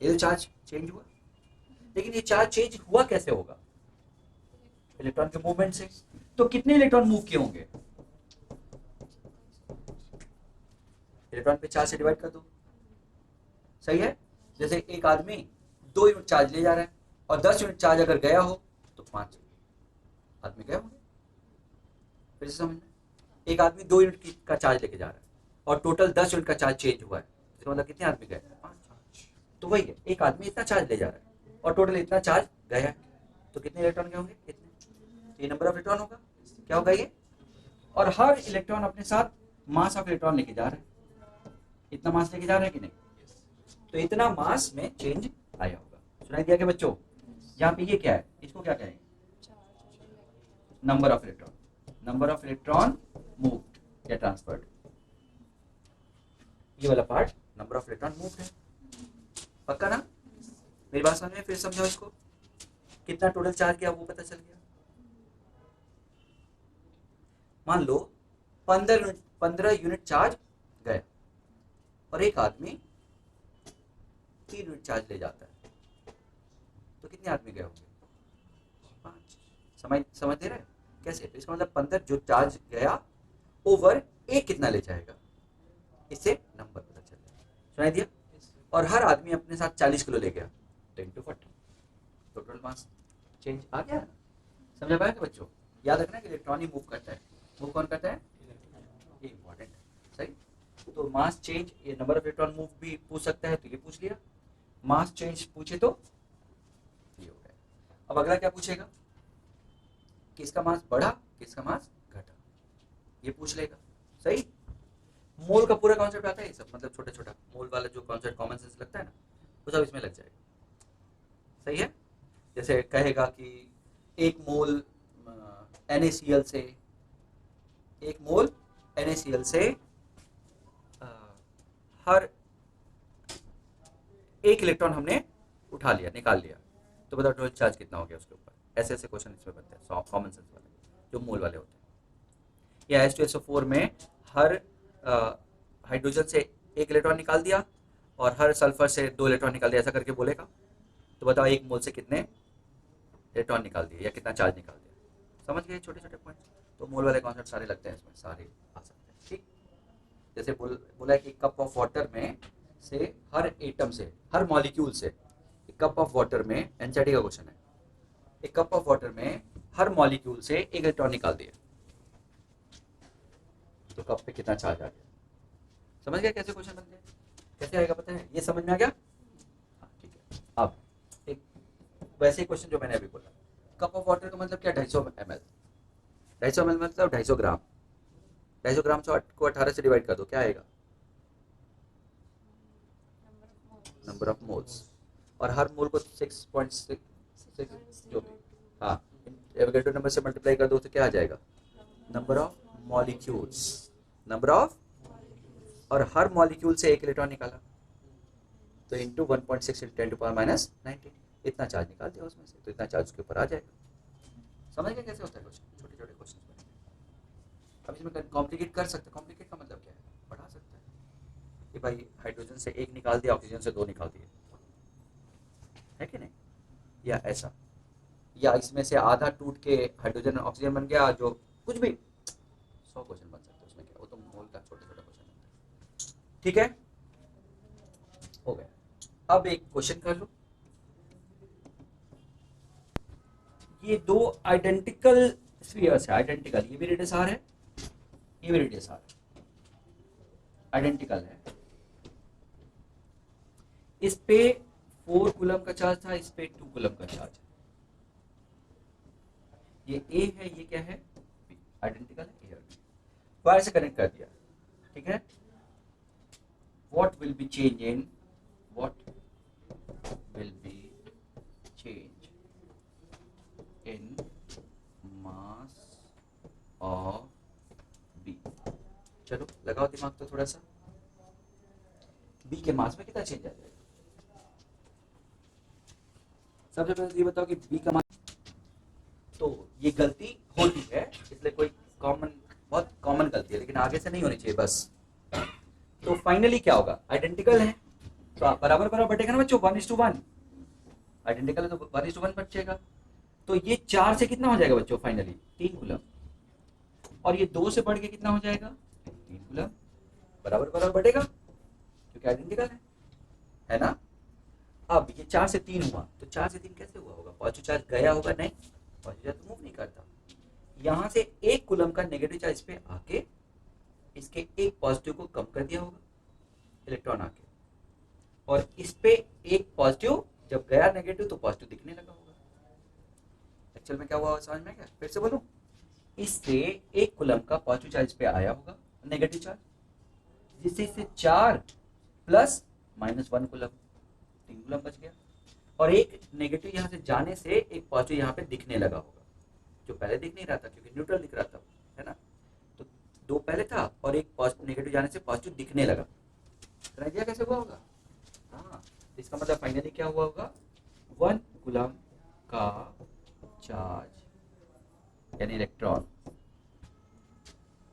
ये तो चार्ज चेंज हुआ, लेकिन ये चार्ज चेंज हुआ कैसे होगा, इलेक्ट्रॉन के मूवमेंट से। तो कितने इलेक्ट्रॉन मूव किए होंगे, इलेक्ट्रॉन पे चार्ज से डिवाइड कर दो, सही है। जैसे एक आदमी 2 यूनिट चार्ज ले जा रहा है और 10 यूनिट चार्ज अगर गया हो तो 5 आदमी गए होंगे। फिर से समझना, एक आदमी 2 यूनिट का चार्ज लेके जा रहा है और टोटल 10 यूनिट का चार्ज चेंज हुआ है, इसका मतलब कितने आदमी गए? 5। तो वही है, एक आदमी इतना चार्ज ले जा रहा है और टोटल इतना चार्ज गया है, तो कितने इलेक्ट्रॉन गए होंगे? इतने। ये नंबर ऑफ इलेक्ट्रॉन होगा। क्या होगा ये? और हर इलेक्ट्रॉन अपने साथ मास ऑफ इलेक्ट्रॉन लेके जा रहा है, इतना मास लेके जा रहा है कि नहीं? तो इतना मास में चेंज आया होगा। सुनाई दिया क्या बच्चों? यहाँ पे ये क्या है, इसको क्या कहेंगे? Number of electron. Number of electron moved या ट्रांसफर्ड, ये वाला part number of electron moved है। पक्का ना? मेरी बात समझ में? फिर समझाओ इसको, कितना टोटल चार्ज किया वो पता चल गया। मान लो 15 यूनिट चार्ज गया और एक आदमी 3 यूनिट चार्ज ले जाता है, तो कितने आदमी गए होंगे? 5। समझ दे रहे हैं कैसे? तो इसका मतलब 15 जो चार्ज गया ओवर एक कितना ले जाएगा, इससे नंबर पता चल जाएगा। सुनाई दिया? और हर आदमी अपने साथ 40 किलो ले गया, 10 to 40 टोटल मास चेंज आ गया। समझा पाया कि बच्चों? याद रखना कि इलेक्ट्रॉन ही मूव करता है। मूव कौन करता है? ये इंपॉर्टेंट है। सही। तो मास चेंज, ये नंबर ऑफ इलेक्ट्रॉन मूव भी पूछ सकता है, तो ये पूछ लिया। मास चेंज पूछे तो ये हो गया। अब अगला क्या पूछेगा? किसका मास बढ़ा, किसका मास घटा, ये पूछ लेगा। सही। मोल का पूरा कॉन्सेप्ट आता है ये सब, मतलब छोटा छोटा मोल वाला जो कॉन्सेप्ट कॉमन सेंस लगता है ना, वो सब इसमें लग जाएगा। सही है। जैसे कहेगा कि एक मोल NaCl से, एक मोल NaCl से हर एक इलेक्ट्रॉन हमने उठा लिया, निकाल लिया, तो बताओ टोटल चार्ज कितना हो गया उसके ऊपर। ऐसे ऐसे क्वेश्चन इसमें बनते हैं कॉमन सेंस वाले, जो मोल वाले होते हैं। या H2SO4 में हर हाइड्रोजन से एक इलेक्ट्रॉन निकाल दिया और हर सल्फर से 2 इलेक्ट्रॉन निकाल दिया, ऐसा करके बोलेगा, तो बताओ एक मोल से कितने इलेक्ट्रॉन निकाल दिए या कितना चार्ज निकाल दिया। समझ गए छोटे छोटे पॉइंट? तो मोल वाले कॉन्सेप्ट सारे लगते हैं इसमें, सारे आ सकते हैं। ठीक। जैसे बोला कि कप ऑफ वाटर में से हर एटम से, हर मॉलिक्यूल से, एक कप ऑफ वाटर में, एनसीईआरटी का क्वेश्चन है, एक कप ऑफ वाटर में हर मॉलिक्यूल से एक इलेक्ट्रॉन निकाल दिए, तो कप पे कितना चार्ज आ गया। समझ गया कैसे क्वेश्चन बनते हैं? कैसे आएगा पता है? ये समझ में आ गया? हाँ ठीक है। अब एक वैसे क्वेश्चन जो मैंने अभी बोला, कप ऑफ वाटर का मतलब क्या? 250 ml। 250 ml मतलब 250 ग्राम। 250 ग्राम को 18 से डिवाइड कर दो, क्या आएगा? Number of moles. और हर मोल को 6.6 जो भी, हाँ, एवोगैड्रो नंबर से मल्टीप्लाई कर दो तो क्या आ जाएगा? Number of molecules. Number of, और हर मॉलिक्यूल से एक इलेक्ट्रॉन निकाला, तो इंटू 1.6 × 10⁻⁹ इतना चार्ज निकाल दिया उसमें से, तो इतना चार्ज उसके ऊपर आ जाएगा। समझ गए कैसे होता है क्वेश्चन? छोटे छोटे क्वेश्चन। अब इसमें कॉम्प्लिकेट कर सकते हैं। कॉम्प्लिकेट का मतलब क्या है? बढ़ा सकते हैं कि भाई हाइड्रोजन से एक निकाल दिया, ऑक्सीजन से 2 निकाल दिए, है कि नहीं? या ऐसा, या इसमें से आधा टूट के हाइड्रोजन ऑक्सीजन बन गया, जो कुछ भी 100 क्वेश्चन बन सकते हैं उसमें। क्या वो तो मोल का छोटे छोटे क्वेश्चन होता है। ठीक है, हो गया। अब एक क्वेश्चन कर लो। ये 2 आइडेंटिकल स्फीयर्स है, आइडेंटिकल, ये भी रेडियस r है, ये भी रेडियस r है, आइडेंटिकल है। इस पे 4 कूलम का चार्ज था, इस पे 2 कूलम का चार्ज है। ये A है, ये क्या है? B। आइडेंटिकल है, A और B। वायर से कनेक्ट कर दिया, ठीक है। What will be change in, what will be change in mass of B? चलो लगाओ दिमाग तो थोड़ा सा। B के मास में कितना चेंज आ जाएगा? सबसे पहले ये बताओ कि B का मास, तो ये गलती होती है, इसलिए कोई कॉमन, बहुत कॉमन गलती है, लेकिन आगे से नहीं होनी चाहिए बस। तो फाइनली क्या होगा? आइडेंटिकल है तो आप बराबर बराबर बटेगा ना बच्चों, 1:1। आइडेंटिकल है तो 1:1 बचेगा। तो ये 4 से कितना हो जाएगा बच्चों? Finally 3 coulomb. और ये 2 से बढ़ के कितना हो जाएगा? 3 कूलम। बराबर बराबर बटेगा क्योंकि आइडेंटिकल है ना? अब ये 4 से 3 हुआ, तो 4 से 3 कैसे हुआ होगा? पॉजिटिव चार्ज गया होगा? नहीं, पॉजिटिव चार्ज मूव नहीं करता। यहां से 1 कूलम का नेगेटिव चार्ज इस पे आके इसके एक पॉजिटिव को कम कर दिया होगा, इलेक्ट्रॉन आके, और इस पे एक पॉजिटिव जब गया नेगेटिव तो पॉजिटिव दिखने लगा होगा। एक्चुअल में क्या हुआ समझ में? क्या फिर से बोलूं? इससे 1 कूलम का पॉजिटिव चार्ज पे आया होगा, नेगेटिव चार्ज, जिससे इससे 4 प्लस माइनस 1 कूलम, 3 कूलम बच गया, और एक नेगेटिव यहाँ से जाने से एक पॉजिटिव यहाँ पे दिखने लगा होगा, जो पहले दिख नहीं रहा था क्योंकि न्यूट्रल दिख रहा था, है ना? तो 2 पहले था और एक नेगेटिव जाने से पॉजिटिव दिखने लगा। समझ गया कैसे हुआ होगा? हाँ, इसका मतलब फाइनली क्या हुआ होगा? 1 कूलम का चार्ज यानी electron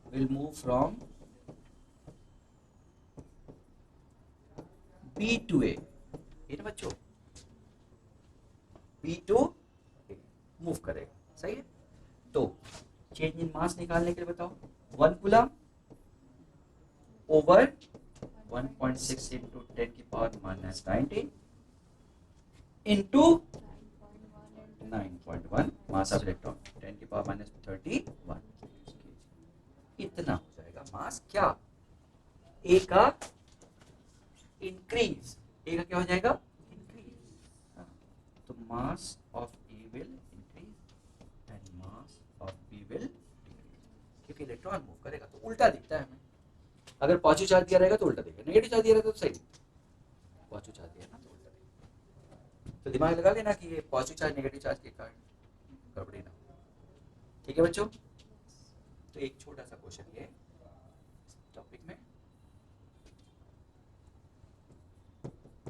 will move from B to A, ये ना बच्चों, B to A मूव करेगा, सही है? तो चेंज इन मास निकालने के लिए बताओ, 1 कूलम ओवर 1.6 इंटू 10 की power minus 19 into 9.1 mass of electron 10 की पावर माइनस 31, इतना हो जाएगा मास। क्या? ए का इंक्रीज, ए का क्या हो जाएगा? इंक्रीज। तो mass of A will increase and mass of B will decrease, क्योंकि इलेक्ट्रॉन मूव करेगा तो उल्टा दिखता है हमें। अगर पॉजिटिव चार्ज दिया रहेगा तो उल्टा दिखेगा, नेगेटिव चार्ज दिया रहेगा तो सही, पॉजिटिव चार्ज दिया ना तो उल्टा दिखेगा। तो दिमाग लगा लेना कि ये पॉजिटिव चार्ज नेगेटिव चार्ज के कारण गड़बड़ी ना हो। ठीक है बच्चों? तो एक छोटा सा क्वेश्चन ये टॉपिक में,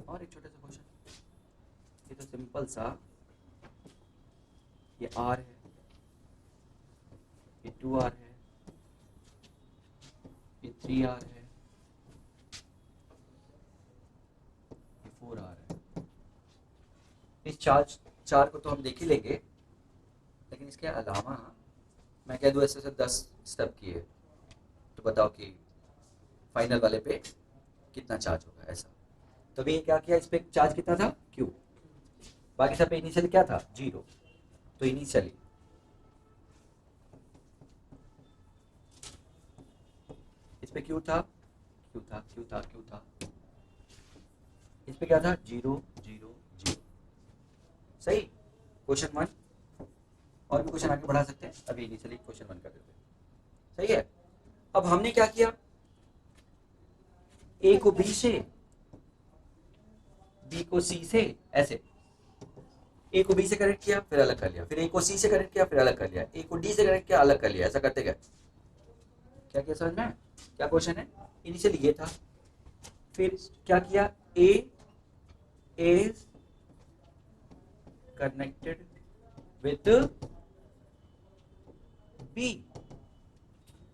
और एक छोटा सा क्वेश्चन, ये तो सिंपल सा, ये R है, ये 2R है, ये 3R है, ये 4R है। इस चार को तो हम देख ही लेंगे, लेकिन इसके अलावा मैं कह दूं ऐसे 10 स्टेप किए तो बताओ कि फाइनल वाले पे कितना चार्ज होगा, ऐसा। तो भी क्या किया, इस पे चार्ज कितना था? Q, बाकी सब पे इनिशियल क्या था? 0। तो इनिशियली इस पे Q था, Q था, Q था, Q था, इस पे क्या था? 0 0 0। सही? क्वेश्चन 1। और भी क्वेश्चन आगे बढ़ा सकते हैं, अभी इनिशियली क्वेश्चन 1 कर देते हैं। सही है? अब हमने क्या किया, ए को बी से, बी को सी से, ऐसे ए को बी से कनेक्ट किया फिर अलग कर लिया, फिर ए को सी से कनेक्ट किया फिर अलग कर लिया, ए को डी से कनेक्ट किया अलग कर लिया, ऐसा करते गए। क्या किया समझ में? क्या क्वेश्चन है? इनिशियली ये था, फिर क्या किया, A is connected with B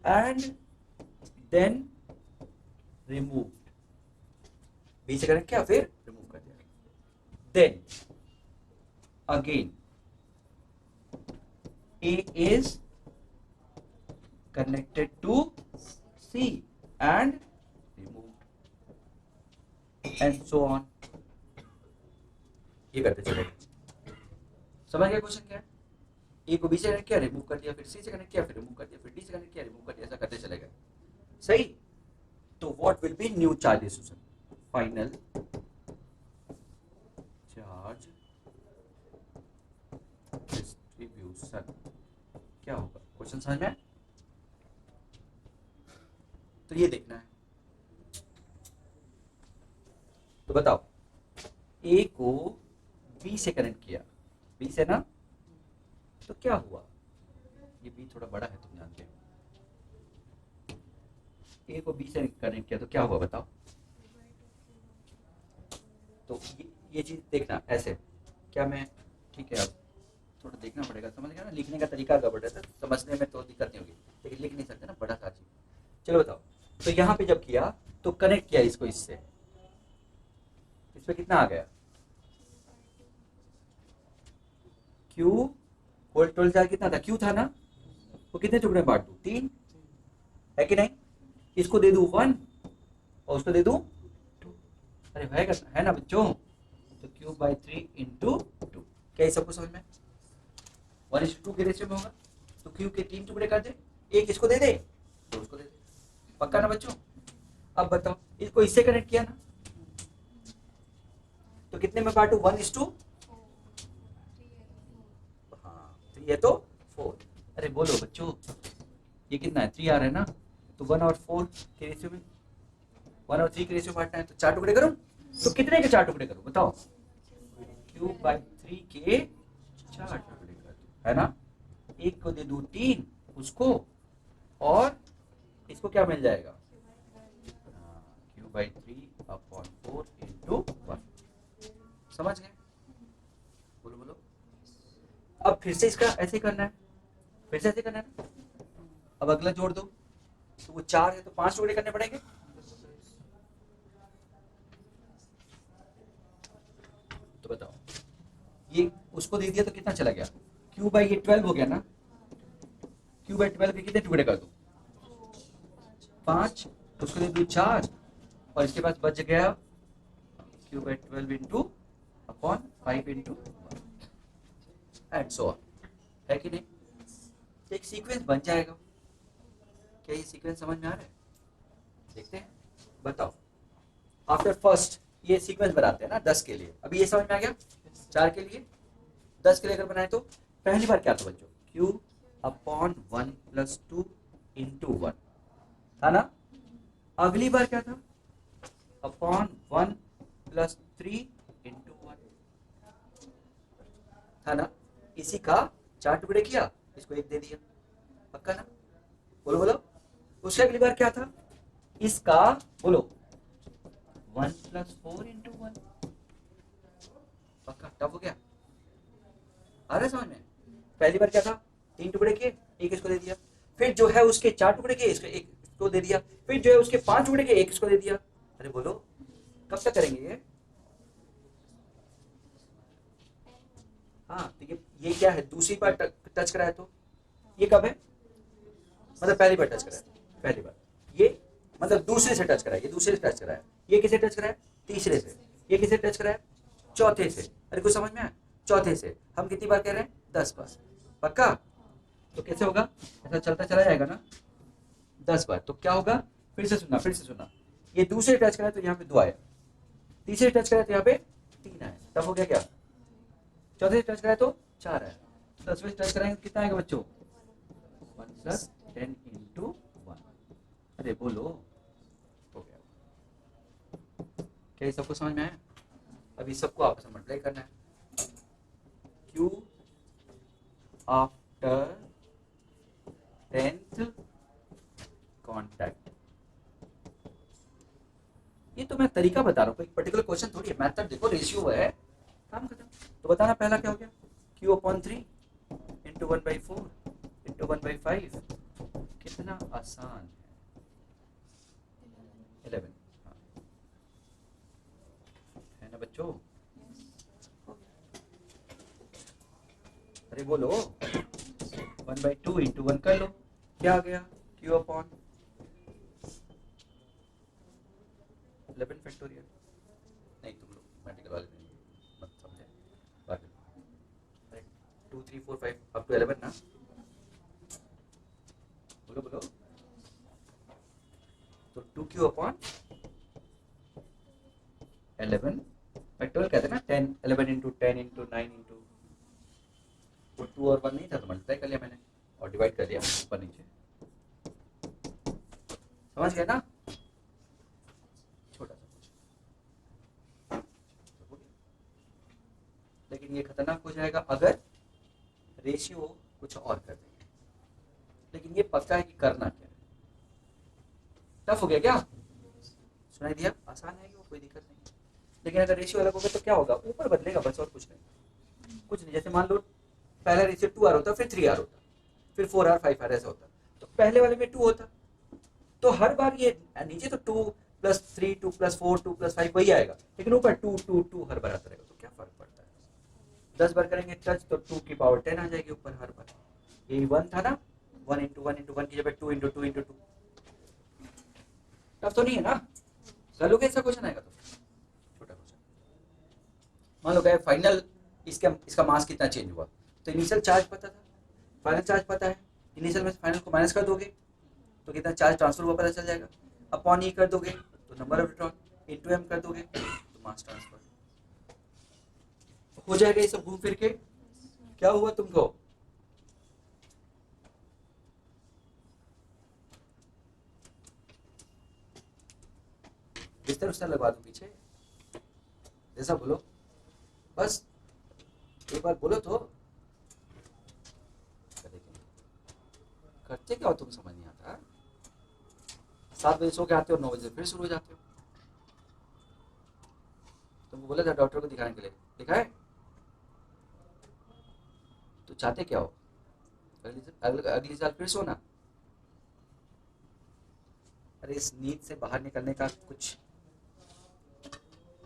and then removed, B से कनेक्ट किया फिर रिमूव कर दिया, then again A is connected to C and removed and so on, ये करते चले। समझ गए क्वेश्चन क्या है? ए को बी से कनेक्ट किया रिमूव कर दिया, फिर सी से कनेक्ट किया फिर रिमूव कर दिया, फिर डी से कनेक्ट किया रिमूव कर दिया, ऐसा करते चले गए। सही? तो what will be new charge distribution? Final charge distribution क्या होगा? क्वेश्चन समझ में? तो ये देखना है। तो बताओ, ए को बी से कनेक्ट किया, बी से ना, तो क्या हुआ? ये बी थोड़ा बड़ा है, तुम जानते हो। ए को बी से कनेक्ट किया तो क्या हुआ बताओ? तो ये चीज देखना ऐसे, क्या मैं, ठीक है अब थोड़ा देखना पड़ेगा, समझ गया ना? लिखने का तरीका गड़बड़ है, समझने में तो दिक्कत नहीं होगी, लेकिन लिख नहीं सकते ना बड़ा सा चीज। चलो बताओ, तो यहाँ पे जब किया तो कनेक्ट किया इसको इससे, इस पे कितना आ गया? Q होल टोटल चार्ज कितना था? Q था ना, वो कितने टुकड़े में बांट दूं? 3 है कि नहीं? इसको दे दूं 1 और उसको दे दूं 2। अरे है ना बच्चों? तो क्यूब बाई 3 इंटू 2। क्या ये सबको समझ में? 1:2 के रेशियो में होगा तो क्यूब के 3 टुकड़े कर दे, एक इसको दे दे, दो उसको दे दे। पक्का ना बच्चों? अब बताओ, इसको इससे कनेक्ट किया ना तो कितने में बांटू? 1:2। हाँ, तो ये तो 4। अरे बोलो बच्चों, ये कितना है? 3 आ रहा है ना, तो 1 और 4 के रेशियो में, 1 और 3 के रेशियो बांटना है तो 4 टुकड़े करूं तो कितने के 4 टुकड़े करूं बताओ? क्यूब बाई 3 के 4 टुकड़े कर दूं, है ना? एक को दे दूं 3 उसको, और इसको क्या मिल जाएगा? Cube by 3/4 into 1। समझ गए? बोलो बोलो। अब फिर से इसका ऐसे करना है, फिर से ऐसे करना है ना। अब अगला जोड़ दो, तो वो 4 है तो 5 टुकड़े करने पड़ेंगे। तो बताओ, ये उसको दे दिया तो कितना चला गया? क्यूब बाई ये 12 हो गया ना, क्यूब बाई 12 के कितने टुकड़े कर दूं? 5, उसको दे दूं 4, और इसके पास बच गया cube by 12 into upon 5 into and so on, है कि नहीं? एक सीक्वेंस बन जाएगा। क्या ये सीक्वेंस समझ में आ रहा है? देखते हैं, बताओ। आफ्टर फर्स्ट ये सीक्वेंस बनाते हैं ना 10 के लिए, अभी ये समझ में आ गया? 4 के लिए, 10 के लिए अगर बनाए तो पहली बार क्या था बच्चों? क्यूब अपॉन 1 प्लस 2 इंटू 1 था ना। अगली बार क्या था? अपॉन 1 प्लस 3 इंटू 1 था ना। इसी का 4 टुकड़े किया, इसको 1 दे दिया। पक्का ना? बोलो बोलो। उससे अगली बार क्या था? इसका बोलो 1 प्लस 4 इंटू 1। पक्का? टफ हो गया? आ रहा है समझ में? पहली बार क्या था? 3 टुकड़े किए, एक इसको दे दिया। फिर जो है उसके 4 टुकड़े किए, इसको एक इसको दे दिया। फिर जो है उसके 5 टुकड़े किए, एक इसको दे दिया। अरे बोलो, कब तक करेंगे ये? हाँ, तो ये क्या है? दूसरी बार टच कराया तो ये कब है? मतलब पहली बार टच कराया, पहली बार। ये मतलब दूसरे से टच कराया, ये दूसरे से टच कराया। ये किसे टच कराया? तीसरे से। ये किसे टच कराया? चौथे से। अरे कुछ समझ में आया? चौथे से। हम कितनी बार कह रहे हैं? 10 बार। पक्का? तो कैसे होगा? ऐसा चलता चला जाएगा ना 10 बार। तो क्या होगा? फिर से सुनना, फिर से सुनना। ये दूसरे टच कराया तो यहाँ पे 2 आया, तीसरे टच कराया तो यहाँ पे 3 आया। तब हो गया क्या? चौथे से टच कराया तो 4 आया, 10वें से टच कराएंगे कितना आएगा बच्चों? 1 प्लस 10 इंटू 1। अरे बोलो, हो गया। क्या ये सबको समझ में आया? अभी सबको आपस में मल्टीप्लाई करना है। Q after 10th contact. ये तो मैं तरीका बता रहा हूँ, कोई पर्टिकुलर क्वेश्चन थोड़ी है। मैथड देखो, रेशियो है, काम खत्म। तो बताना पहला क्या हो गया? Q upon 3 into 1/4 into 1/5। कितना आसान है। 11। हाँ, है ना बच्चों? अरे बोलो, 1/2 इंटू 1 कर लो, क्या आ गया? Q upon 11 factorial. नहीं, तुम लोग मैट्रिकल वाले नहीं मत समझे, बाकी 2 3 4 5 अप टू 11 ना। बोलो बोलो। तो 2q अपॉन 11 फैक्टोरियल कहते हैं ना, 10 11 इंटू 10 इंटू 9 इंटू, वो 2 और 1 नहीं था तो मल्टीप्लाई कर लिया मैंने और डिवाइड कर लिया ऊपर नीचे। समझ गए ना? छोटा सा कुछ, लेकिन ये खतरनाक हो जाएगा अगर रेशियो कुछ और कर देंगे। लेकिन ये पक्का है कि करना क्या है। टफ हो गया क्या? सुनाई दिया? आसान है, वो कोई दिक्कत नहीं। लेकिन अगर रेशियो अलग होगा तो क्या होगा? ऊपर बदलेगा बस, और कुछ नहीं। कुछ नहीं, जैसे मान लो पहला रेशियो 2r होता, फिर 3r होता, फिर 4r 5r ऐसा होता। तो पहले वाले में 2 होता, तो हर बार ये नीचे तो 2 प्लस 3 2 प्लस 4 2 प्लस 5 वही आएगा, लेकिन ऊपर 2 2 2 हर बार आता रहेगा। तो क्या फर्क पड़ता है? 10 बार करेंगे टच तो 2 की पावर 10 आ जाएगी ऊपर हर बार। यही 1 था ना, 1 इंटू 1 इंटू 1 की जगह 2 इंटू 2 इंटू 2। टफ तो नहीं है ना? कल हो गया ऐसा क्वेश्चन आएगा तो छोटा क्वेश्चन। मान लो गए फाइनल, इसका इसका मास कितना चेंज हुआ, तो इनिशियल चार्ज पता था, फाइनल चार्ज पता है, इनिशियल में से फाइनल को माइनस कर दोगे तो कितना चार्ज ट्रांसफर हुआ पता चल जाएगा। अपॉन ई कर दोगे तो number of electron, into M कर दोगे तो मास ट्रांसफर हो जाएगा। ये सब घूम फिर के क्या हुआ तुमको, बिस्तर उस्तर लगवा दो पीछे, जैसा बोलो, बस एक बार बोलो तो करते क्या हो तुम, समझ नहीं आता। 7 बजे सो के आते हो, 9 बजे फिर शुरू हो जाते हो। तुमको बोला था डॉक्टर को दिखाने के लिए, दिखाए तो चाहते क्या हो, अगली साल फिर सोना। अरे इस नींद से बाहर निकलने का कुछ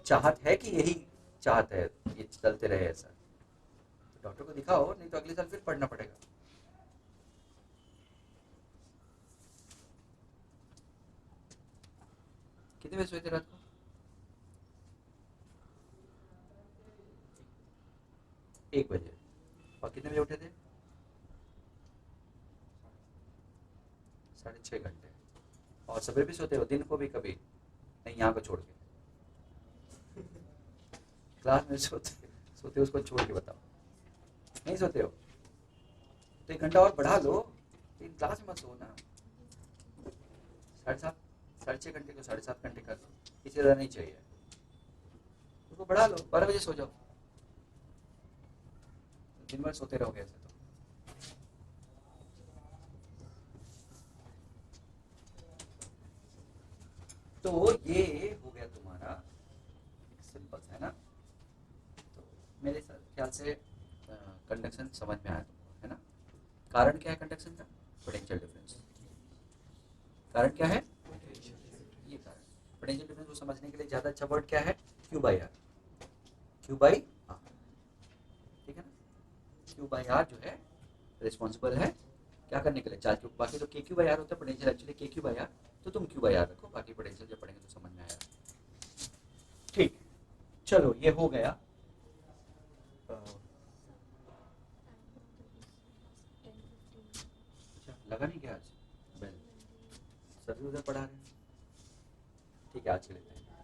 चाहत है कि यही चाहत है ये चलते रहे ऐसा, तो डॉक्टर को दिखाओ, नहीं तो अगले साल फिर पढ़ना पड़ेगा। कितने बजे सोए थे रात को, 1 बजे, और कितने बजे उठे थे, 6.5 घंटे। और सवेरे भी सोते हो, दिन को भी कभी नहीं, यहाँ को छोड़ के क्लास में सोते सोते उसको छोड़ के बताओ, नहीं सोते हो तो 1 घंटा और बढ़ा लो, लेकिन क्लास में मत सो ना। 7.5 6.5 घंटे को 7.5 घंटे कर दो, इसी तरह नहीं चाहिए, उसको बढ़ा लो, 12 बजे सो जाओ, दिन भर सोते रहोगे ऐसे तो ये हो गया तुम्हारा सिंपल, है ना। तो मेरे ख्याल से कंडक्शन समझ में आया तुमको, है ना। कारण क्या है कंडक्शन का, पोटेंशियल डिफरेंस। कारण क्या है, ये कारण। पोटेंशियल डिफरेंस को समझने के लिए ज्यादा अच्छा वर्ड क्या है, Q by R, Q by R, ठीक है ना। क्यू बाई आर जो है रिस्पॉन्सिबल है क्या करने के लिए, चार्ज क्यू, बाकी तो के क्यू बाई आर होता है पोटेंशियल, एक्चुअली के क्यू बाई आर, तो तुम क्यू बाई आर रखो, बाकी पोटेंशियल जब पढ़ेंगे तो समझ में आएगा। ठीक, चलो ये हो गया। अ, अच्छा लगा नहीं क्या आज बेल, सभी उधर पढ़ा रहे हैं, ठीक है आज के लेते हैं।